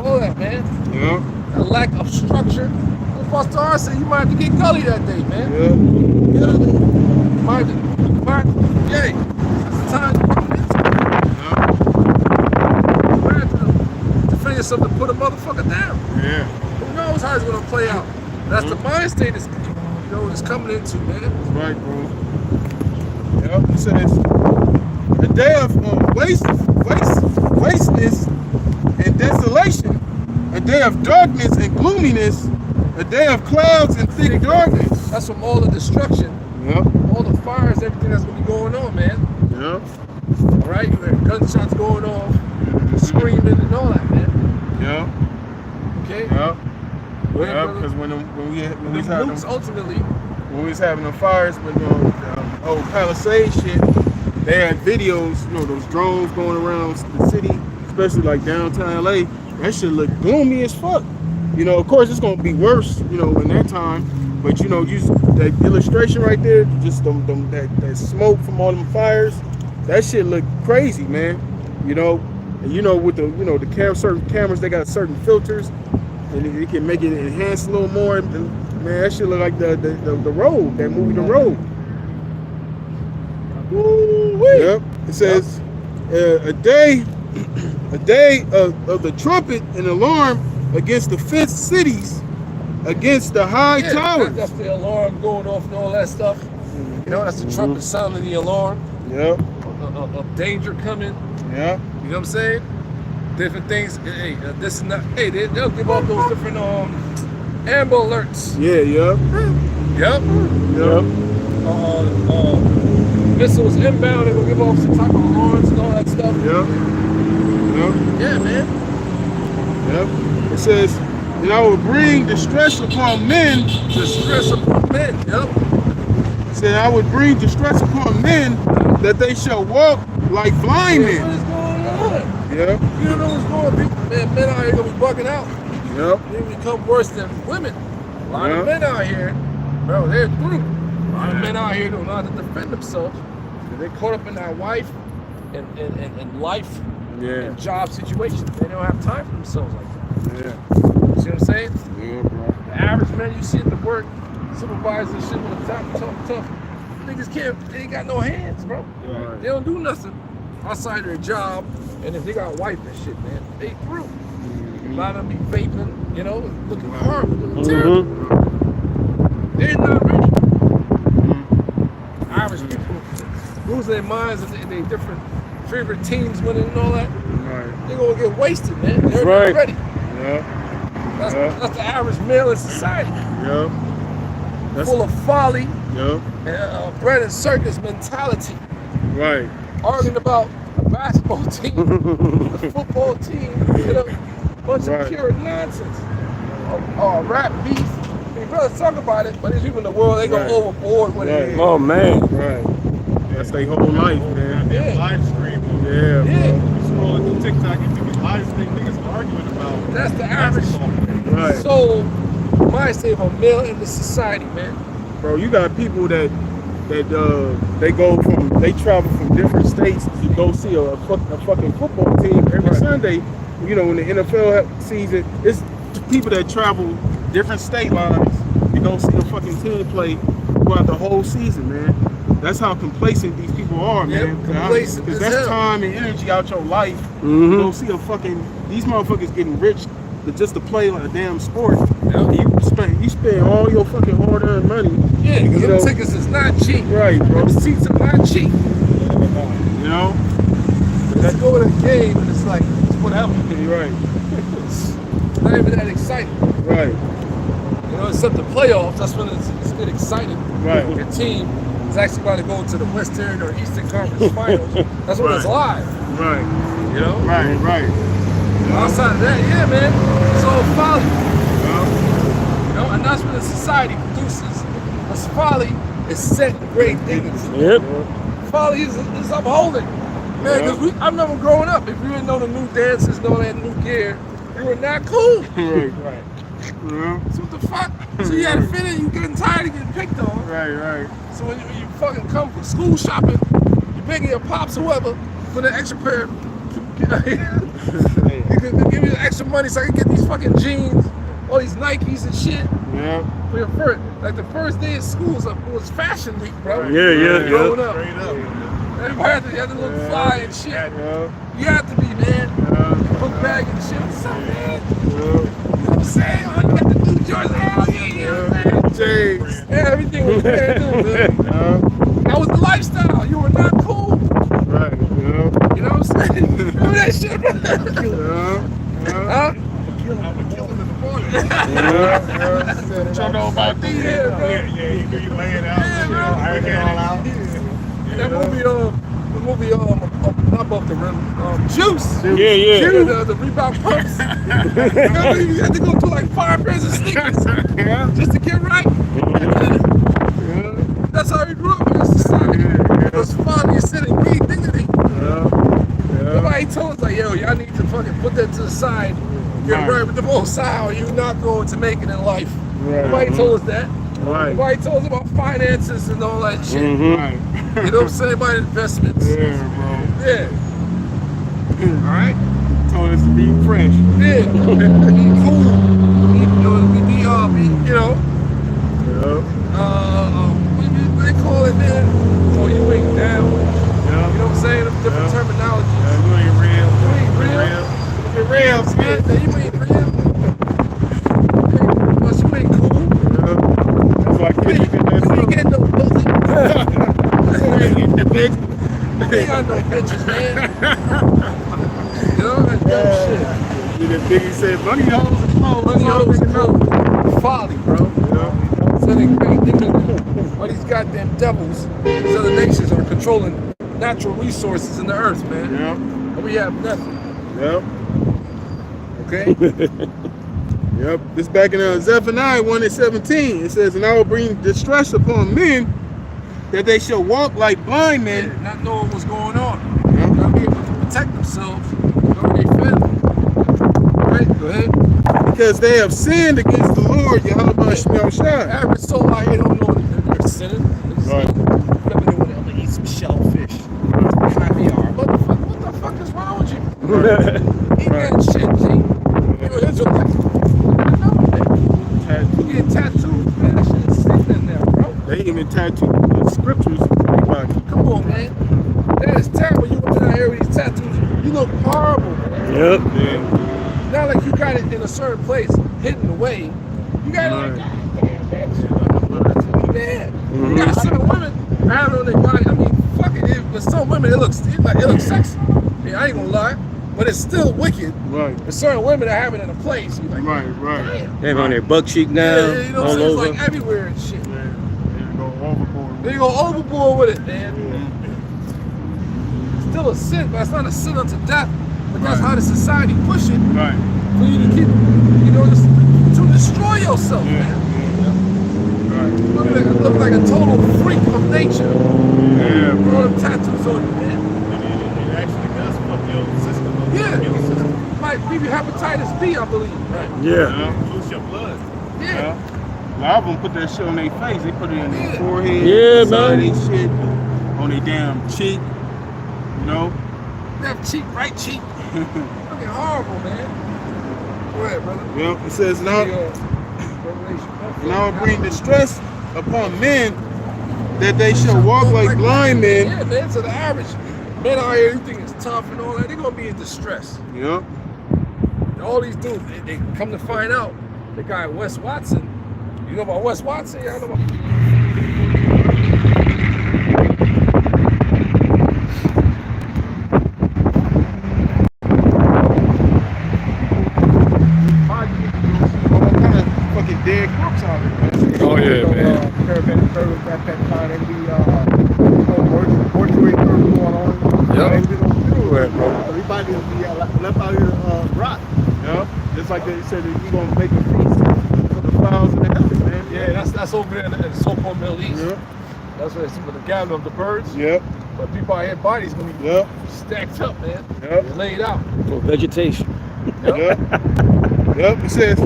all that, man. Yep. A lack of structure. Pastor R said you might have to get gully that day, man. Yep. You know, yay. That's the time to figure something to put a motherfucker down. Yeah. Who knows how it's gonna play out? That's the mind state is it's coming into, man. That's right, bro. Yep. It says a day of wasteness and desolation, a day of darkness and gloominess, a day of clouds and thick darkness. That's from all the destruction, Yep. all the fires, everything that's gonna be going on, man. Yep. All right, you got gunshots going off, screaming and all that, man. Yep. Okay. Yep. Well, Yeah, brother, because when we the had nukes them, ultimately. when we was having the fires with old Palisade shit, they had videos, those drones going around the city, especially like downtown LA. That shit looked gloomy as fuck. Of course it's gonna be worse, in that time. But use that illustration right there, just that smoke from all them fires, that shit looked crazy, man. And with the certain cameras, they got certain filters, and it can make it enhance a little more. And, man, that shit look like the Road, that movie, The Road. Woo-wee. Yep. It says a day of the trumpet and alarm against the fifth cities, against the high towers. That's the alarm going off and all that stuff. That's the trumpet sounding the alarm Yep. of danger coming. Yep. You know what I'm saying? Different things. Hey, this and that. Hey, they'll give off those different amber alerts. Yeah. Yep. Yep. Yep. Missiles inbound, they're gonna give off some type of alarms and all that stuff. Yep. Yep. Yeah, man. Yep. It says, and I will bring distress upon men. Distress upon men. Yep. It said, I would bring distress upon men that they shall walk like blind What men. is going on? Yep. You don't know what's going on. People, man, men out here gonna be bugging out. Yep. They become worse than women. A lot of men out here, bro, they're through. A lot of men out here don't know how to defend themselves. They're caught up in that wife and life and job situations. They don't have time for themselves like that. Yeah. You see what I'm saying? Yeah, bro. The average man you see at the work, supervisors and shit with a tough. Niggas they ain't got no hands, bro. Right. They don't do nothing outside their job. And if they got a wife and shit, man, they through. A lot of them be vaping, looking horrible, looking terrible. They're not ready. Irish people lose their minds and they different favorite teams winning and all that. Right. They're gonna get wasted, man. They're right. not ready. Yep. That's the average male in society. Yep. That's Full of folly Yep. and bread and circus mentality. Right. Arguing about a basketball team, a football team, bunch of pure nonsense. Rap beef. I mean, brothers talk about it, but these people in the world, they go overboard with it. Oh man. Right. That's their whole life, man. Yeah. Live stream. Yeah. Yeah. Scrolling through TikTok and you can live stream niggas arguing about. That's the average Right. soul mindset of a male in the society, man. Bro, you got people that they travel from different states to go see a fucking football team every Sunday. You know, when the NFL season, it's people that travel different state lines to go see a fucking team play throughout the whole season, man. That's how complacent these people are, man. Because that's time and energy out your life to go see a fucking, these motherfuckers getting rich just to play like a damn sport. You spend all your fucking hard-earned money. Yeah, because them tickets is not cheap. Right, bro. The seats are not cheap. You know? Let's go to a game and it's like, it's whatever. Right. It's not even that exciting. Right. You know, except the playoffs, that's when it's get excited. Right. Your team is actually about to go to the Western or Eastern Conference Finals. That's when it's live. Right. You know? Right. Outside of that, yeah, man, it's all folly. You know, and that's what the society produces. Because folly is set in great dignity. Yep. Folly is upholding. Man, because I remember growing up, if you didn't know the new dances, know that new gear, you were not cool. Right. So what the fuck? So you had to fit in, you getting tired of getting picked on. Right. So when you fucking come from school shopping, you're begging your pops or whoever for an extra pair. You could give me the extra money so I can get these fucking jeans, all these Nikes and shit. Yeah. For your first, like the first day of school was fashion week, bro. Yeah. Growing up. Straight up. Everybody had to look fly and shit. You have to be, man. Book bag and shit. What's up, man? You know what I'm saying? Oh, you got the new Jersey. Hell yeah, man. James. Yeah, everything was brand new, man. That was the lifestyle. You were not cool. Right. You know what I'm saying? Remember that shit, bro? Huh? I'm a killer in the morning. Y'all know about these, bro. Yeah, you lay it out. Yeah, bro. Iron it all out. That movie, not Above the Rim, Juice. Yeah. Juice, the rebound pumps. You had to go through like 5 pairs of sneakers just to get right. That's how we grew up in this society. It was fun, you sit and greed dignity. Nobody told us like, yo, y'all need to fucking put that to the side. Get right with the most side, or you're not going to make it in life. Nobody told us that. Nobody told us about finances and all that shit. You know what I'm saying? About investments. Yeah. Alright? Told us to be fresh. Yeah. Be cool. What they call it, man? Oh, you ain't down. You know what I'm saying? Different terminology. You ain't real. You ain't real. You're real, Yeah, you ain't real. Plus, you ain't cool. That's why You ain't getting no pussy. You ain't getting the bitch. You ain't got no bitches, man. You know, that dumb shit. The Biggie said, money hoes and clothes. Money hoes and clothes. Folly, bro. Setting great dignity. All these goddamn devils, these other nations are controlling natural resources in the earth, man. And we have nothing. Okay? This back in Zephaniah 1:17. It says, and I will bring distress upon men that they shall walk like blind men. Yeah, not knowing what's going on. Not being able to protect themselves. Knowing they fed. Right? Go ahead. Because they have sinned against the Lord, Yahweh Shemel. Average soul out here don't know that they're sinning. Right. Maybe they want to eat some shellfish. Caviar. What the fuck is wrong with you? Eat that shit, G. You're an Israelite. You get tattooed, man. That shit's sitting in there, bro. They even tattooed the scriptures. Come on, man. That is terrible. You walking out here with these tattoos. You look horrible, man. Yep. Not like you got it in a certain place, hidden away. You got it like, goddamn, bitch. You got some women have it on their body. I mean, fuck it. With some women, it looks sexy. Yeah, I ain't gonna lie. But it's still wicked. Right. There's certain women that have it in a place. You're like, Right. damn. They have on their butt cheek now, Yeah, you know what I'm all saying? It's over. like everywhere and shit. They go overboard. They go overboard with it, man. It's still a sin, but it's not a sin unto death. But that's how the society push it. Right. For you to keep, to destroy yourself, man. Look like a total freak of nature. All them tattoos on you, man. It actually does fuck your system. Yeah. Might give you hepatitis B, I believe. Right. Lose your blood. Yeah. A lot of them put that shit on their face. They put it in their forehead. Yeah, side man. of their shit, on their damn cheek. You know? Left cheek, right cheek. Fucking horrible, man. Go ahead, brother. Well, it says now, Revelation. now I bring distress upon men that they shall walk like blind men. Yeah, man, to the average. Men out here who think it's tough and all that, they're gonna be in distress. Yep. All these dudes, they come to find out, the guy Wes Watson, you know about Wes Watson? Yeah, I know about Dead corpse out here, man. Oh yeah, man. Caravan service at that time, and the mortuary service going on. Yep. And we don't do Go it. ahead, bro. Everybody will be left out here rot. Yeah. Just like they said that you're gonna make a feast for the fowls in the heaven, man. Yeah, that's over there in the so-called Middle East. Yeah. That's where it's with the gathering of the birds. Yep. But people out here, bodies gonna be Yep. stacked up, man. Yep. And laid out. For vegetation. Yep. Yep. It says,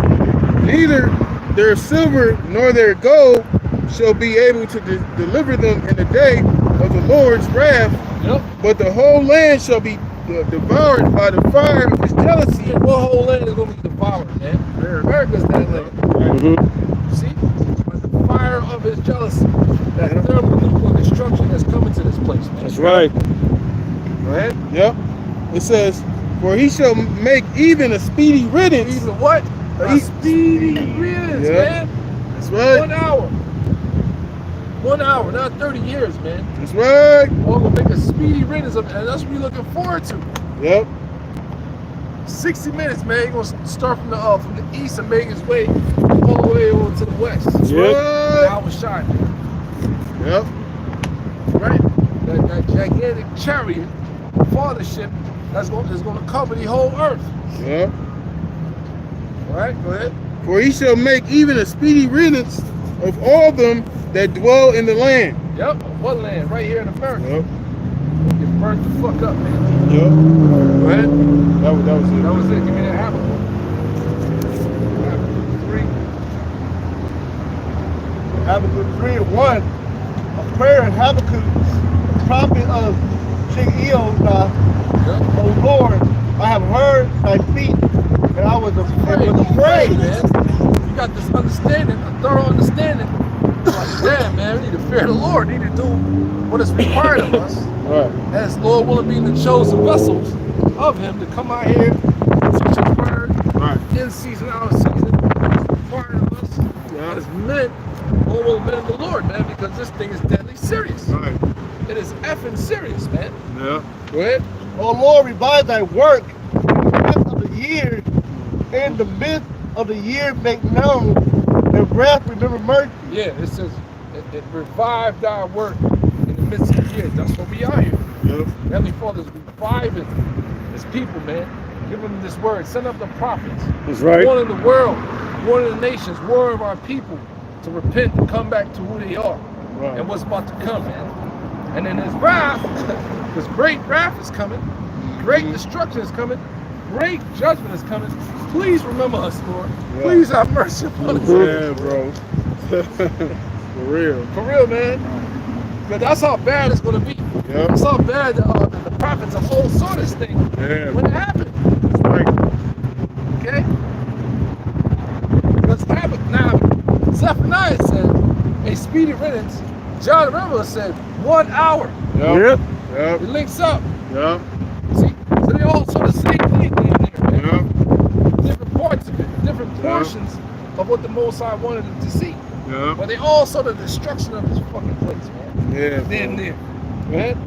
neither their silver nor their gold shall be able to deliver them in the day of the Lord's wrath, Yep. but the whole land shall be devoured by the fire of his jealousy. Yeah, what whole land is gonna be devoured, man? America's that land. See? By the fire of his jealousy. That thermonuclear destruction that's coming to this place, man. That's right. Go ahead. Yep. It says, for he shall make even a speedy riddance. Even what? A speedy riddance, Yeah. man. That's right. 1 hour. 1 hour, not 30 years, man. That's right. We're gonna make a speedy riddance of it, and that's what we're looking forward to. Yep. 60 minutes, man. He's gonna start from the east and make his way all the way over to the west. That's Yep. right. Hour shine, Yep. right? That gigantic chariot, fathership, is gonna cover the whole earth. Yep. All right, go ahead. For he shall make even a speedy riddance of all them that dwell in the land. Yep, what land? Right here in America. Yep. Get burnt the fuck up, man. Yep. Go ahead. That was it. That was it. Give me that hammer. Habakkuk 3. Habakkuk 3:1. A prayer in Habakkuk, the prophet of Sheol. Yep. O Lord, I have heard thy speech, and I was afraid. Man. You got this understanding, a thorough understanding. Like, damn, man, we need to fear the Lord. We need to do what is required of us. Right. As Lord willing, being the chosen vessels of Him to come out here and teach His word Right. in season, out of season. It's required of us as men, Lord willing, men of the Lord, man, because this thing is deadly serious. Right. It is effing serious, man. Yeah. Go ahead. O Lord, revive thy work in the midst of the year. In the midst of the year, make known the wrath, remember mercy. Yeah, it says it revived our work in the midst of the year. That's what we are here. Yep. Heavenly Father is reviving His people, man. Give them this word. Send up the prophets. That's right. Warning the world, warning the nations, warning our people to repent and come back to who they are Right. and what's about to come, man. And then His wrath, because great wrath is coming, great destruction is coming, great judgment is coming. Please remember us, Lord. Yeah. Please have mercy upon us. Yeah, bro. For real. For real, man. But that's how bad it's going to be. Yep. That's how bad the prophets of old saw this thing Yeah. when it happened. That's right. Okay? Because now, Zephaniah said a speedy riddance. John the Revelator said 1 hour. Yep. Yep. It links up. Yep. See? So they all saw the same thing in there, man. Yep. Different parts of it, different portions of what the Most High wanted them to see. Yep. But they all saw the destruction of this fucking place, man. Yeah. Damn near. Go ahead.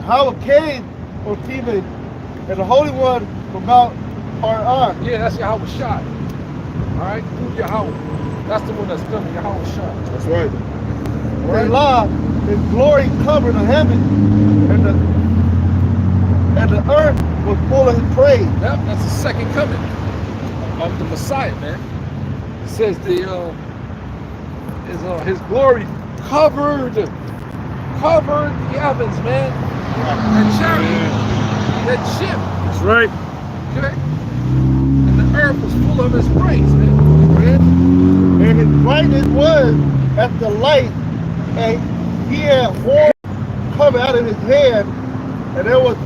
How it came from Stephen and the Holy One from Mount Paran. Yeah, that's Yahweh shot. Alright? Through Yahweh. That's the one that's coming, Yahweh shot. That's right. Right. Allah, His glory covered the heaven, and the earth was full of His praise. Yep, that's the second coming of the Messiah, man. It says His glory covered the heavens, man. That chariot, that ship, That's right. okay? And the earth was full of His praise, man. Go ahead. And His brightness was as the light, and He had horns coming out of His hand, and there was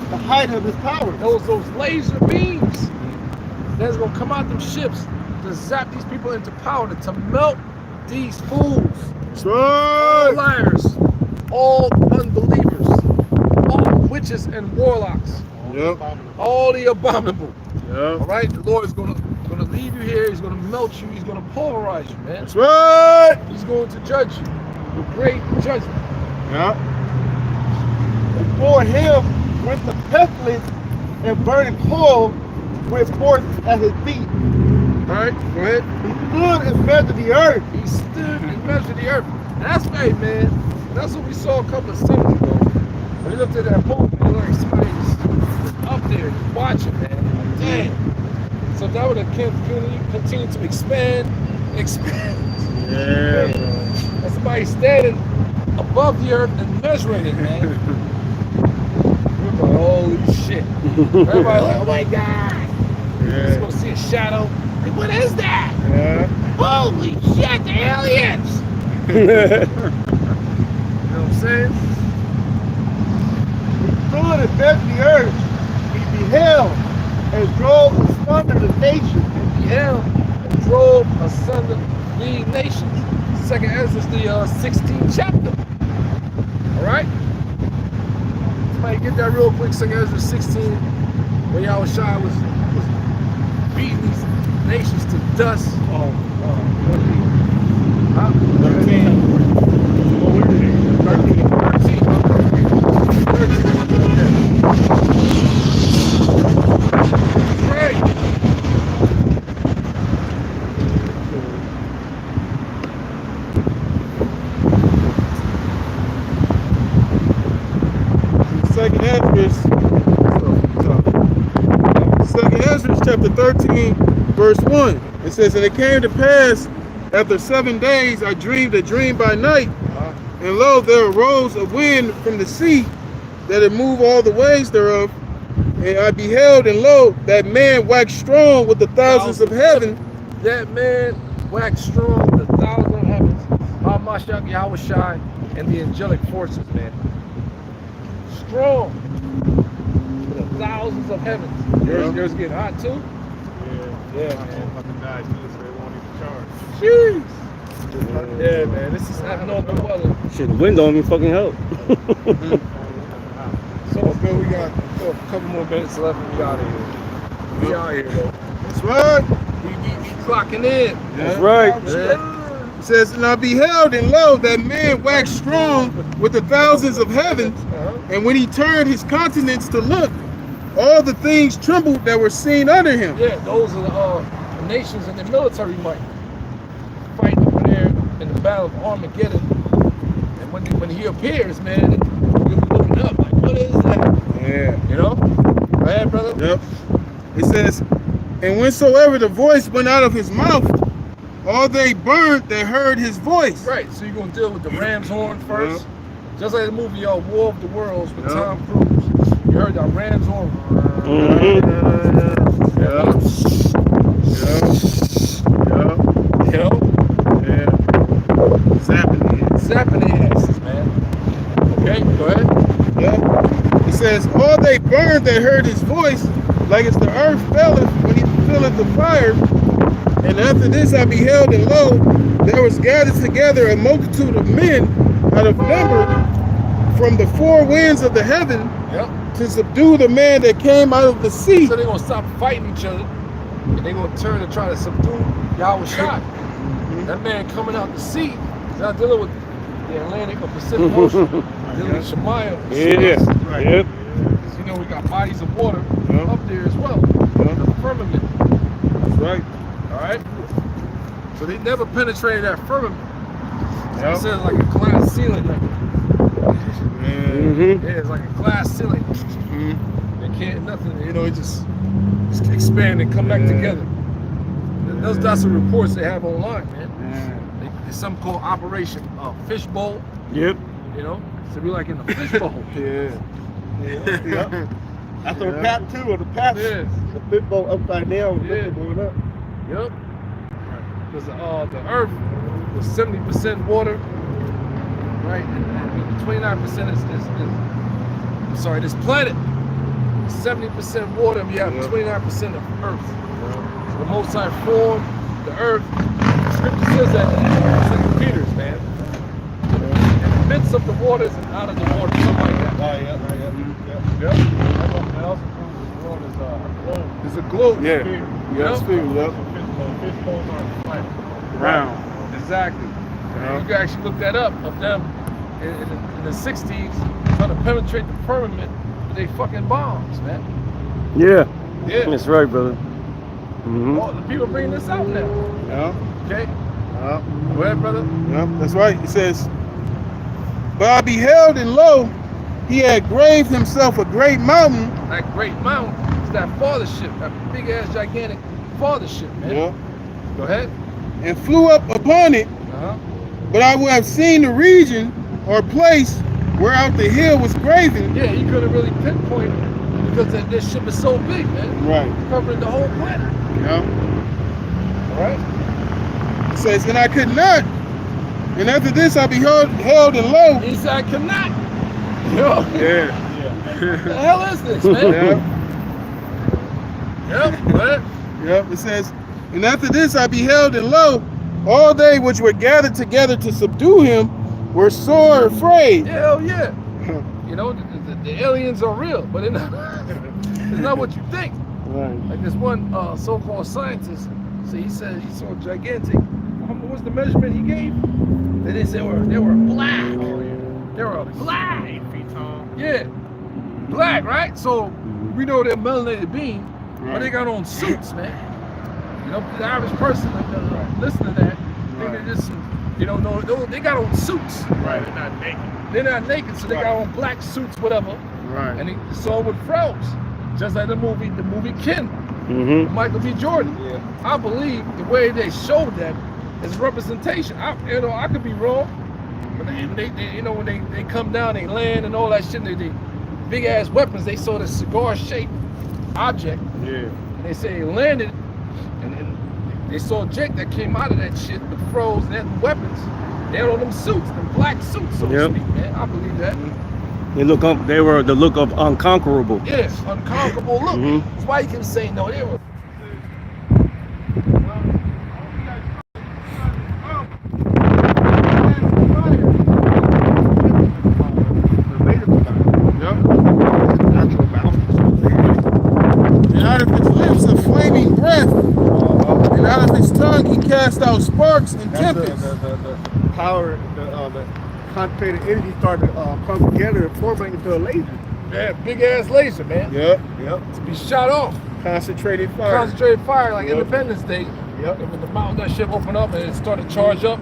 the height of his tower. Those laser beams that's gonna come out them ships to zap these people into powder, to melt these fools. That's All right. liars, all unbelievers, all witches and warlocks, Yep. all the abominable. All Yep. right, the Lord is gonna leave you here. He's gonna melt you. He's gonna pulverize you, man. That's right. He's going to judge you with great judgment. Yep. Before him went the pestilence and burning coal went forth at his feet. All right, go ahead. He stood and measured the earth. He stood and measured the earth. And that's right, man. That's what we saw a couple of summers ago. We looked at that pole, man, like somebody just up there just watching, man. Like, damn. So that would have continue to expand. Yeah. And somebody standing above the earth and measuring it, man. We're like, holy shit. Everybody like, oh my God. You're Yeah. gonna see a shadow. Like, what is that? Yeah. Holy shit, the aliens! You know what I'm saying? He stood and measured the earth. He beheld and drove asunder the nations. And beheld and drove asunder the nations. Second Ezra, the 16th chapter. Alright? Somebody get that real quick. Second Ezra 16, where Yahushua was beating these nations to dust. What do you mean? Huh? 13. Oh, where is it? 13. 13. Right. Second Ezra chapter 13, verse 1. It says, and it came to pass after 7 days I dreamed a dream by night, and lo, there arose a wind from the sea that it moved all the waves thereof. And I beheld, and lo, that man waxed strong with the thousands of heaven. That man waxed strong with the thousands of heavens. Hamashiach Yahushai and the angelic forces, man. Strong with the thousands of heavens. Yours getting hot too? Yeah, man. Fucking died too, so they won't even charge. Jeez. Yeah, man. This is abnormal weather. Shit, the wind don't even fucking help. So, Bill, we got a couple more minutes left and we out of here. We out here, though. That's right. We clocking in. That's right. Yeah. It says, and I beheld, and lo, that man waxed strong with the thousands of heaven. And when he turned his countenance to look, all the things trembled that were seen under him. Yeah, those are the nations and their military might fighting over there in the Battle of Armageddon. And when he appears, man, we're looking up like, what is that? Yeah. You know? Go ahead, brother. Yep. It says, and whensoever the voice went out of his mouth, all they burned that heard his voice. Right, so you're going to deal with the ram's horn first. Just like the movie War of the Worlds with Tom Cruise. You heard that ram's horn. Zapping the asses, man. Okay, go ahead. Yeah. It says, all they burned that heard his voice, like as the earth felleth when he filleth the fire. And after this I beheld, and lo, there was gathered together a multitude of men out of number from the four winds of the heaven to subdue the man that came out of the sea. So they're going to stop fighting each other, and they're going to turn and try to subdue Yahushua. That man coming out the sea. He's not dealing with the Atlantic or Pacific Ocean. Dealing with Shemaiah. Yeah. Right. Yep. You know, we got bodies of water up there as well. The firmament. That's right. All right? So they never penetrated that firmament. So it says like a glass ceiling. Like, yeah, it's like a glass ceiling. They can't, nothing, you know, it just expand and come back together. That's the reports they have online, man. It's something called Operation Fishbowl. Yep. You know, so we're like in the fishbowl. After the path 2 or the path, the fishbowl upside down, going up. Yep. Because the earth was 70% water, right? And 29% is sorry, this planet, 70% water, and we have 29% of Earth. So the Most High formed the Earth. The scripture says that in 2 Peter's, man. In the midst of the waters and out of the water, something like that. Yep. That also proves the world is a globe. It's a globe. Yeah. Yeah, sphere, yep. Fish poles aren't flat. Round. Exactly. You can actually look that up of them in the 60s trying to penetrate the firmament with their fucking bombs, man. Yeah. Yeah. That's right, brother. Mm-hmm. All the people bringing this out now. Yeah. Okay? Yeah. Go ahead, brother. Yep, that's right. It says, but I beheld, and lo, he had graved himself a great mountain. That great mountain is that fathership, that big ass gigantic fathership, man. Yeah. Go ahead. And flew up upon it, but I would have seen the region or place whereout the hill was graven. Yeah, you couldn't really pinpoint it because this ship is so big, man. Right. Covering the whole planet. Yeah. All right. It says, and I could not. And after this I beheld and lo. He said, I cannot. Yo, Yeah. what the hell is this, man? Yeah. Yep. Go ahead. Yep. It says, and after this I beheld, and lo, all they which were gathered together to subdue him were sore afraid. Yeah, hell yeah. You know, the aliens are real, but it's not what you think. Right. Like this one so-called scientist, so he said he saw gigantic. What was the measurement he gave? They said they were black. Oh, yeah. They were black. 8 feet tall. Yeah, black, right? So we know they're melanated being, but they got on suits, man. You know, the average person listening to that, think they're just, you know, no, they got on suits. Right, they're not naked. They're not naked, so they got on black suits, whatever. Right. And he saw with froze, just like the movie Kin, Mm-hmm. Michael B. Jordan. Yeah. I believe the way they showed that is representation. I could be wrong, but when they come down, they land and all that shit. They big ass weapons. They saw the cigar-shaped object, Yeah. and they say they landed, and they saw a jet that came out of that shit with froze and had weapons. They had on them suits, them black suits, so to speak, man. I believe that. They were the look of unconquerable. Yes, unconquerable look. Mhm. That's why you can say no. They were. And out of his lips a flaming breath, and out of his tongue he cast out sparks and tempests. The power, the concentrated energy started to come together and forming into a laser. Yeah, big ass laser, man. Yep. To be shot off. Concentrated fire. Concentrated fire like Yep. Independence Day. Yep. And when the mountain, that shit opened up and it started to charge up.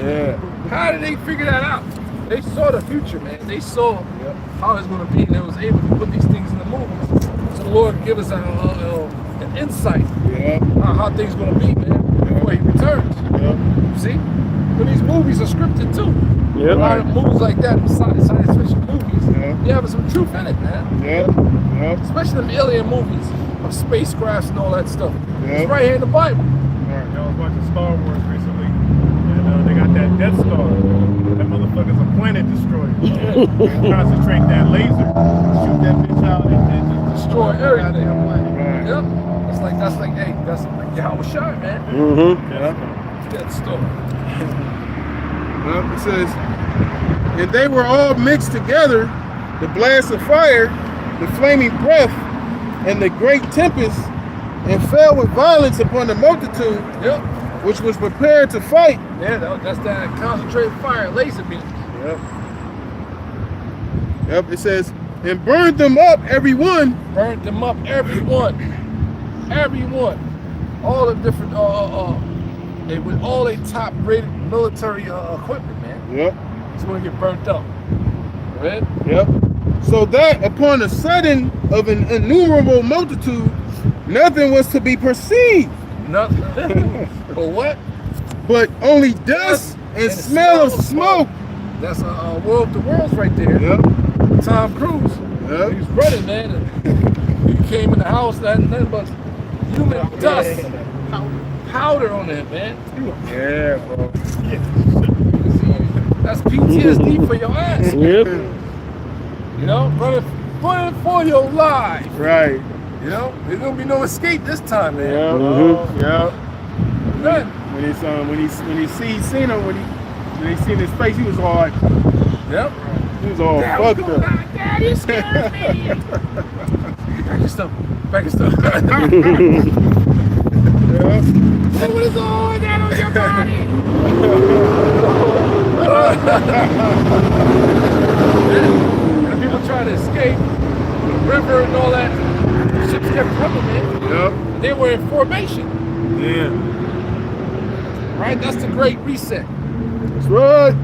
Yeah. How did they figure that out? They saw the future, man. They saw how it's going to be, and they was able to put these things in the movies. So the Lord give us an insight Yeah. on how things going to be, man, before He returns. Yep. See? But these movies are scripted too. Yep. A lot of movies like that, science fiction movies, Yeah. they have some truth in it, man. Yep. Yep. Especially them alien movies of spacecrafts and all that stuff. Yeah. It's right here in the Bible. I was watching Star Wars recently, and they got that Death Star. That motherfucker's a planet destroyer. They concentrate that laser, shoot that bitch out, and just Destroy everything. goddamn planet. Right. Yep. That's like, hey, that's like Yahweh Shai, man. Mm-hmm. Yep. Death Star. It says, and they were all mixed together, the blast of fire, the flaming breath, and the great tempest, and fell with violence upon the multitude, Yep. which was prepared to fight. Yeah, that's that concentrated fire, laser beam. Yep. Yep. It says, and burned them up, every one. Burnt them up, everyone. Everyone. All the different, with all their top rated military equipment, man. Yep. It's gonna get burnt up. Right? Yep. So that upon the sudden of an innumerable multitude, nothing was to be perceived, Nothing. But what? but only dust and smell of smoke. That's War of the Worlds right there. Yep. Tom Cruise. Yep. He's running, man. And he came in the house, nothing but human dust, powder on it, man. Yeah, bro. That's PTSD for your ass. Yep. You know, running for your life. Right. You know, there's gonna be no escape this time, man. Yeah. None. When he seen him, when he seen his face, he was all like, Yep. he was all fucked up. Daddy scared me. Back your stuff. Back your stuff. Yeah. What is all that on your body? And people try to escape the river and all that. Ships kept coming, man. Yep. They were in formation. Yeah. Right? That's the Great Reset. That's right.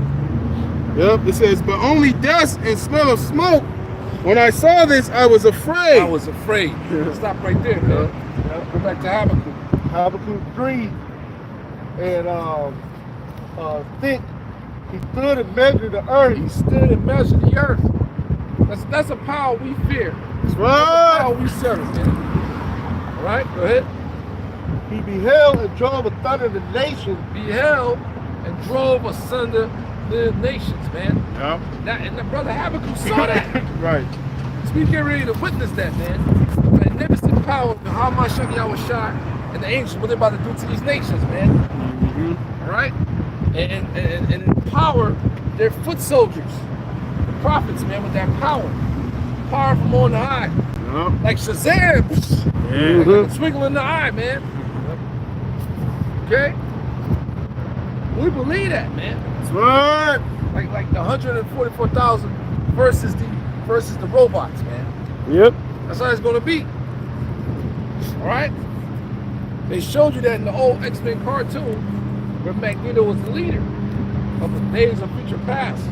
Yep. It says, but only dust and smell of smoke. When I saw this, I was afraid. I was afraid. Stop right there, man. Go back to Habakkuk. Habakkuk 3, and think he stood and measured the earth. He stood and measured the earth. That's a power we fear. That's That's a right. power we serve, man. All right, go ahead. He beheld and drove asunder the nations. Beheld and drove asunder the nations, man. Yep. And the brother Habakkuk saw that. Right. So we get ready to witness that, man. The magnificent power of how my Yahweh shot and the angels, what they're about to do to these nations, man. All right? And empower their foot soldiers, the prophets, man, with that power. Power from on the high. Yep. Like Shazam. Yeah. Like a twinkle in the eye, man. Okay? We believe that, man. That's right. Like the 144,000 versus the robots, man. Yep. That's how it's gonna be. All right. They showed you that in the old X-Men cartoon, where Magneto was the leader of the Days of Future Past.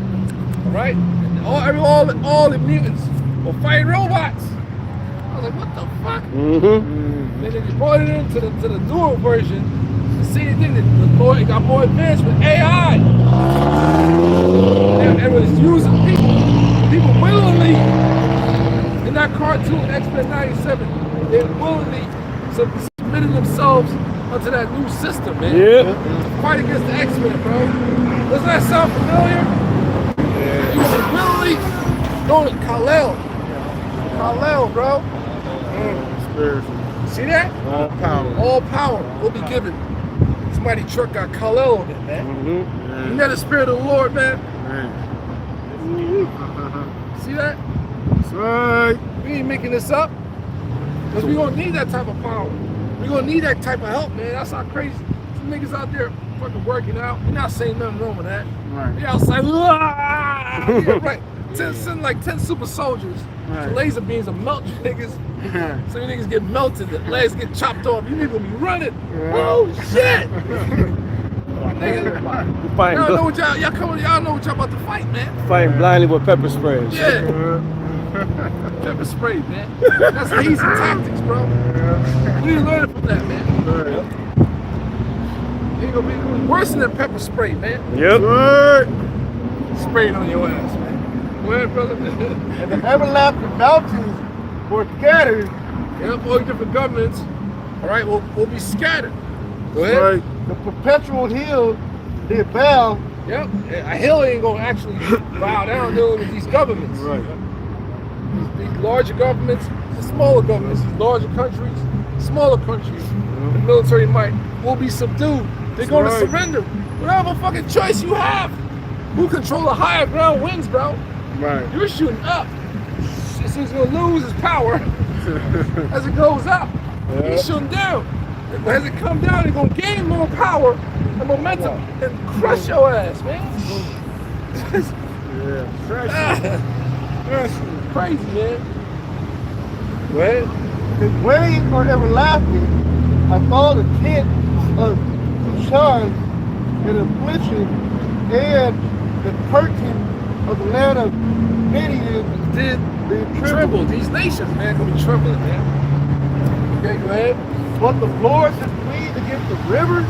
All right. And all the mutants were fighting robots. I was like, what the fuck? Mm-hmm. Then they brought it into the newer version. The same thing, it got more advanced with AI. And everyone's using people willingly in that cartoon, X-Men 97, they willingly submitted themselves onto that new system, man. Yep. To fight against the X-Men, bro. Doesn't that sound familiar? Yeah. You should willingly go to Kal-El, bro. Spiritual. See that? All power. All power will be given. Somebody truck got Kal-El on it, man. Mm-hmm. You know the spirit of the Lord, man. See that? That's right. We ain't making this up. Because we gonna need that type of power. We gonna need that type of help, man. That's how crazy. Some niggas out there fucking working out. We're not saying nothing wrong with that. Right. They outside, yeah, right. Send like 10 super soldiers. Right. So laser beams will melt you niggas. So you niggas get melted, the legs get chopped off. You niggas gonna be running. Oh shit! Nigga, y'all know what y'all know what y'all about to fight, man. Fighting blindly with pepper spray. Yeah. Pepper spray, man. That's easy tactics, bro. We need to learn from that, man. Ain't gonna be worse than pepper spray, man. Yep. Spray it on your ass, man. Go ahead, brother. And the everlasting mountains were scattered. Yep, all the different governments, all right, will be scattered. Go ahead. Right. The perpetual hills did bow. Yep. A hill ain't gonna actually bow down dealing with these governments. Right. These larger governments, the smaller governments, these larger countries, smaller countries, the military might will be subdued. They're going to surrender. Whatever fucking choice you have. Who control the higher ground wins, bro? Right. You're shooting up. He's gonna lose his power as it goes up. He's shooting down. But as it comes down, he's gonna gain more power and momentum and crush your ass, man. That's crazy, man. Go ahead. His ways are everlasting. I saw the tent of Shun in affliction and the curtain of the land of Midian Did tremble. These nations, man, gonna be trembling, man. Okay, go ahead. But the Lord is pleased against the rivers.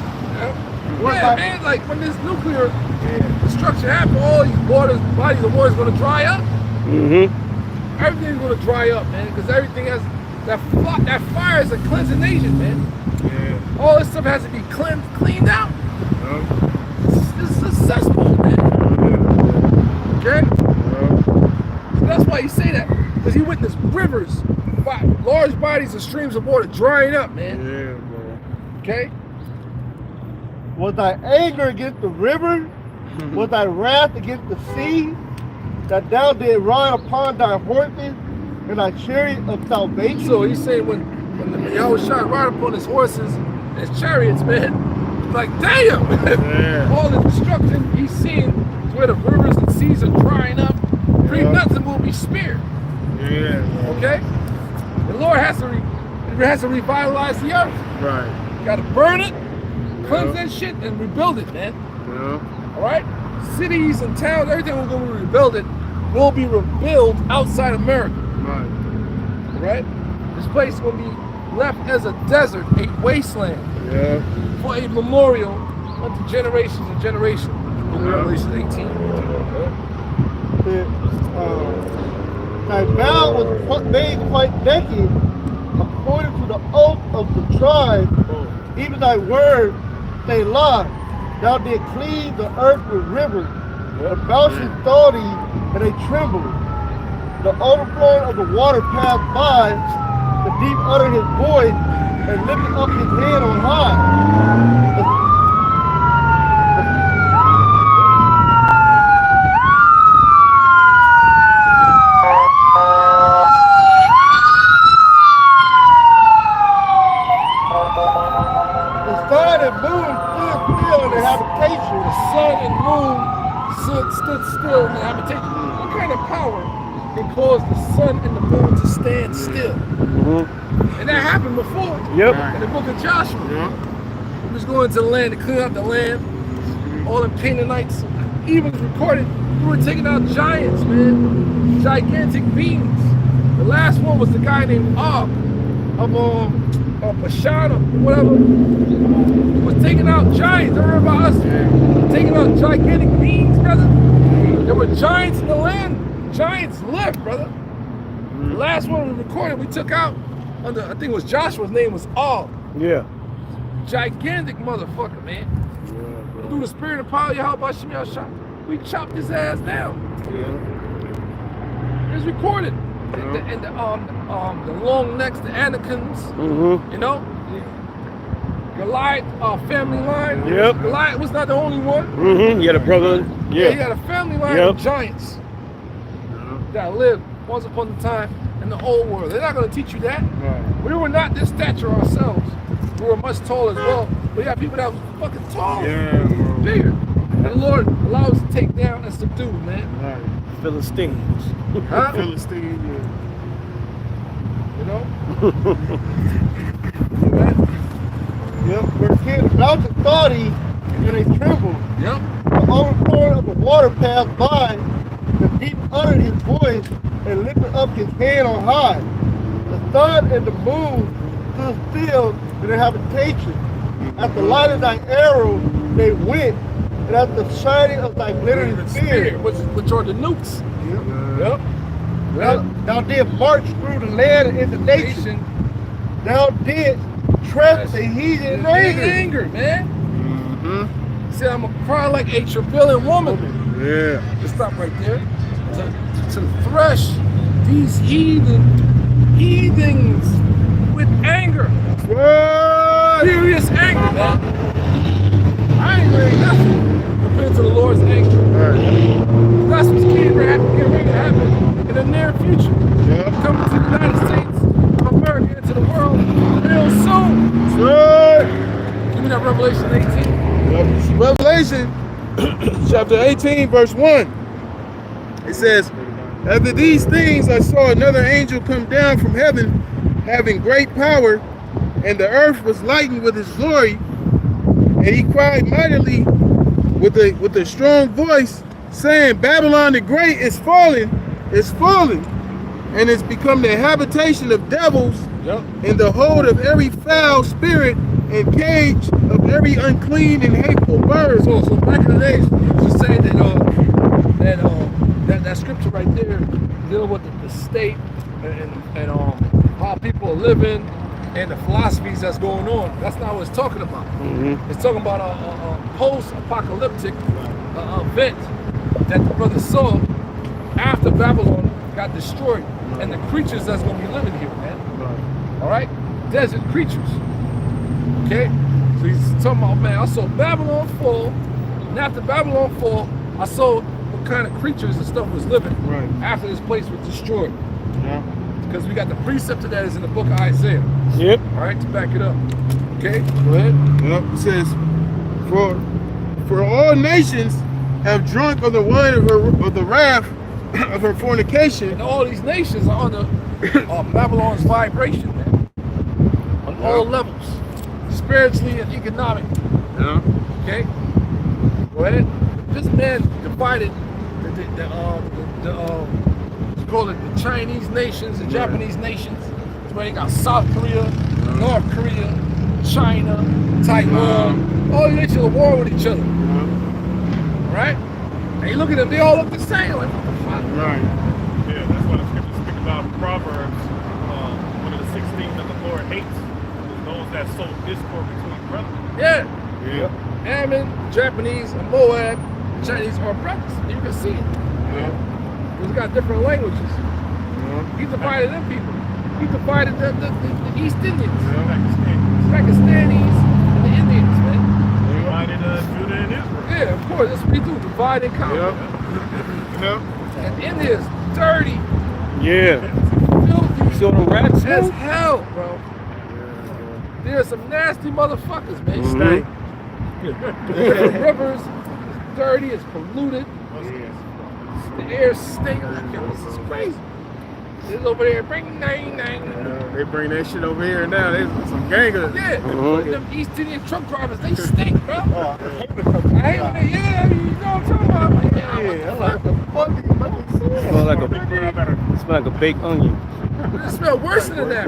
Yeah, man, like when this nuclear destruction happens, all these bodies of water is gonna dry up. Mm-hmm. Everything's gonna dry up, man, because everything has that fire is a cleansing agent, man. Yeah. All this stuff has to be cleaned out. It's a cesspool, man. Okay? So that's why you say that. Because he witnessed rivers, large bodies and streams of water drying up, man. Yeah, bro. Okay? Was thy anger against the river? Was thy wrath against the sea? That thou did ride upon thy horses and thy chariot of salvation? So he's saying when the Yahweh shot ride upon his horses and his chariots, man, like damn, Yeah. all the destruction he's seeing is where the rivers and seas are drying up. Pretty nothing will be spared. Yeah, bro. Okay? The Lord has to revitalize the earth. Right. You gotta burn it, cleanse that shit, and rebuild it, man. Yeah. All right? Cities and towns, everything we're going to rebuild it will be rebuilt outside America. Right. All right? This place is going to be left as a desert, a wasteland, Yeah. for a memorial unto generations and generations. In Revelation 18. Thy vow was made quite naked, according to the oath of the tribe, even thy word, they lie. Thou did clean the earth with rivers. The mountains saw thee, and they trembled. The overflowing of the water passed by. The deep uttered his voice, and lifted up his head on high. The sun and moon stood still in their habitation. The sun and moon stood still in the habitation. What kind of power can cause the sun and the moon to stand still? And that happened before. Yep. In the book of Joshua. We was going to the land to clean up the land. All the Canaanites. Even recorded, we were taking out giants, man. Gigantic beings. The last one was the guy named Og of Bashan or whatever. He was taking out giants. Don't worry about us taking out gigantic beings, brother. There were giants in the land. Giants lived, brother. The last one we recorded, we took out under, I think it was Joshua's name was Og. Yeah. Gigantic motherfucker, man. Through the spirit of power, Yahweh Shah, we chopped his ass down. It's recorded. And the long necks, the Anakins, you know, Goliath family line. Yep. Goliath was not the only one. Yeah, the brother. Yeah, he Yeah. had a family line of giants that lived once upon a time in the old world. They're not going to teach you that. We were not this stature ourselves. We were much taller as well. But you have people that was fucking tall, bigger. And the Lord allowed us to take down and subdue, man. Philistines. Huh? Philistine, You know? Yep, where King the mountains saw thee, and they trembled. Yep. The overflowing of the water passed by. The deep uttered his voice, and lifted up his hand on high. The sun and the moon stood still in their habitation. At the light of thy arrow they went, and at the shining of thy glittering spear. Which are the nukes. Yep. Thou did march through the land and in the nation. Thou did tread the heathen in anger. Anger, man. He said, I'm going to cry like a travailing woman. Yeah. Let's stop right there. To thresh these heathens with anger. Furious anger, man. I ain't ready nothing compared to the Lord's anger. That's what's getting ready to happen in the near future. Coming to the United States of America, into the world real soon. Give me that Revelation 18. Revelation chapter 18, verse 1. It says, after these things I saw another angel come down from heaven, having great power, and the earth was lightened with his glory. And he cried mightily with a strong voice, saying, Babylon the Great is fallen, and it's become the habitation of devils, and the hold of every foul spirit, and cage of every unclean and hateful bird. So back in the days, you just saying that scripture right there, dealing with the state and how people are living and the philosophies that's going on. That's not what it's talking about. It's talking about a post-apocalyptic event that the brother saw Babylon got destroyed, and the creatures that's gonna be living here, man. All right, desert creatures. Okay, so he's talking about, man, I saw Babylon fall, and after Babylon fall, I saw what kind of creatures and stuff was living after this place was destroyed. Yeah. Because we got the precept of that is in the book of Isaiah. Yep. All right, to back it up. Okay, go ahead. Yep. It says, for all nations have drunk of the wine of the wrath of her fornication. And all these nations are under Babylon's vibration, man. On all levels, spiritually and economic. Yeah. Okay, go ahead. This man divided you call it the Chinese nations, the Japanese nations. That's where they got South Korea, North Korea, China, Taiwan. All these nations are at war with each other. Right? And you look at them, they all look the same. Like, what the fuck? Right. Yeah, that's why the scriptures speak about Proverbs. One of the 6 things that the Lord hates is those that sow discord between brothers. Yeah. Yeah. Ammon, Japanese, and Moab, Chinese are brothers. You can see it. Yeah. Because they got different languages. Yeah. He divided them people. He divided the East Indians, Pakistanis. Pakistanis, and the Indians, man. Divided Judah and Israel. Yeah, of course, that's what we do. Divide and conquer. Yep. And India's dirty, Yeah. filthy So the rats, as man? hell, bro. There's some nasty motherfuckers, man. Mhm. The rivers is dirty, it's polluted. The air stinks. Like, yo, this is crazy. This over there, bring nine. They bring that shit over here now. There's some gangers. Yeah, Mhm. them East Indian truck drivers, they stink, bro. I hate the I hate when they, yeah, you know what I'm talking about. Like, yeah, I'm like, the fuck Smell like a baked onion. it smell worse than that.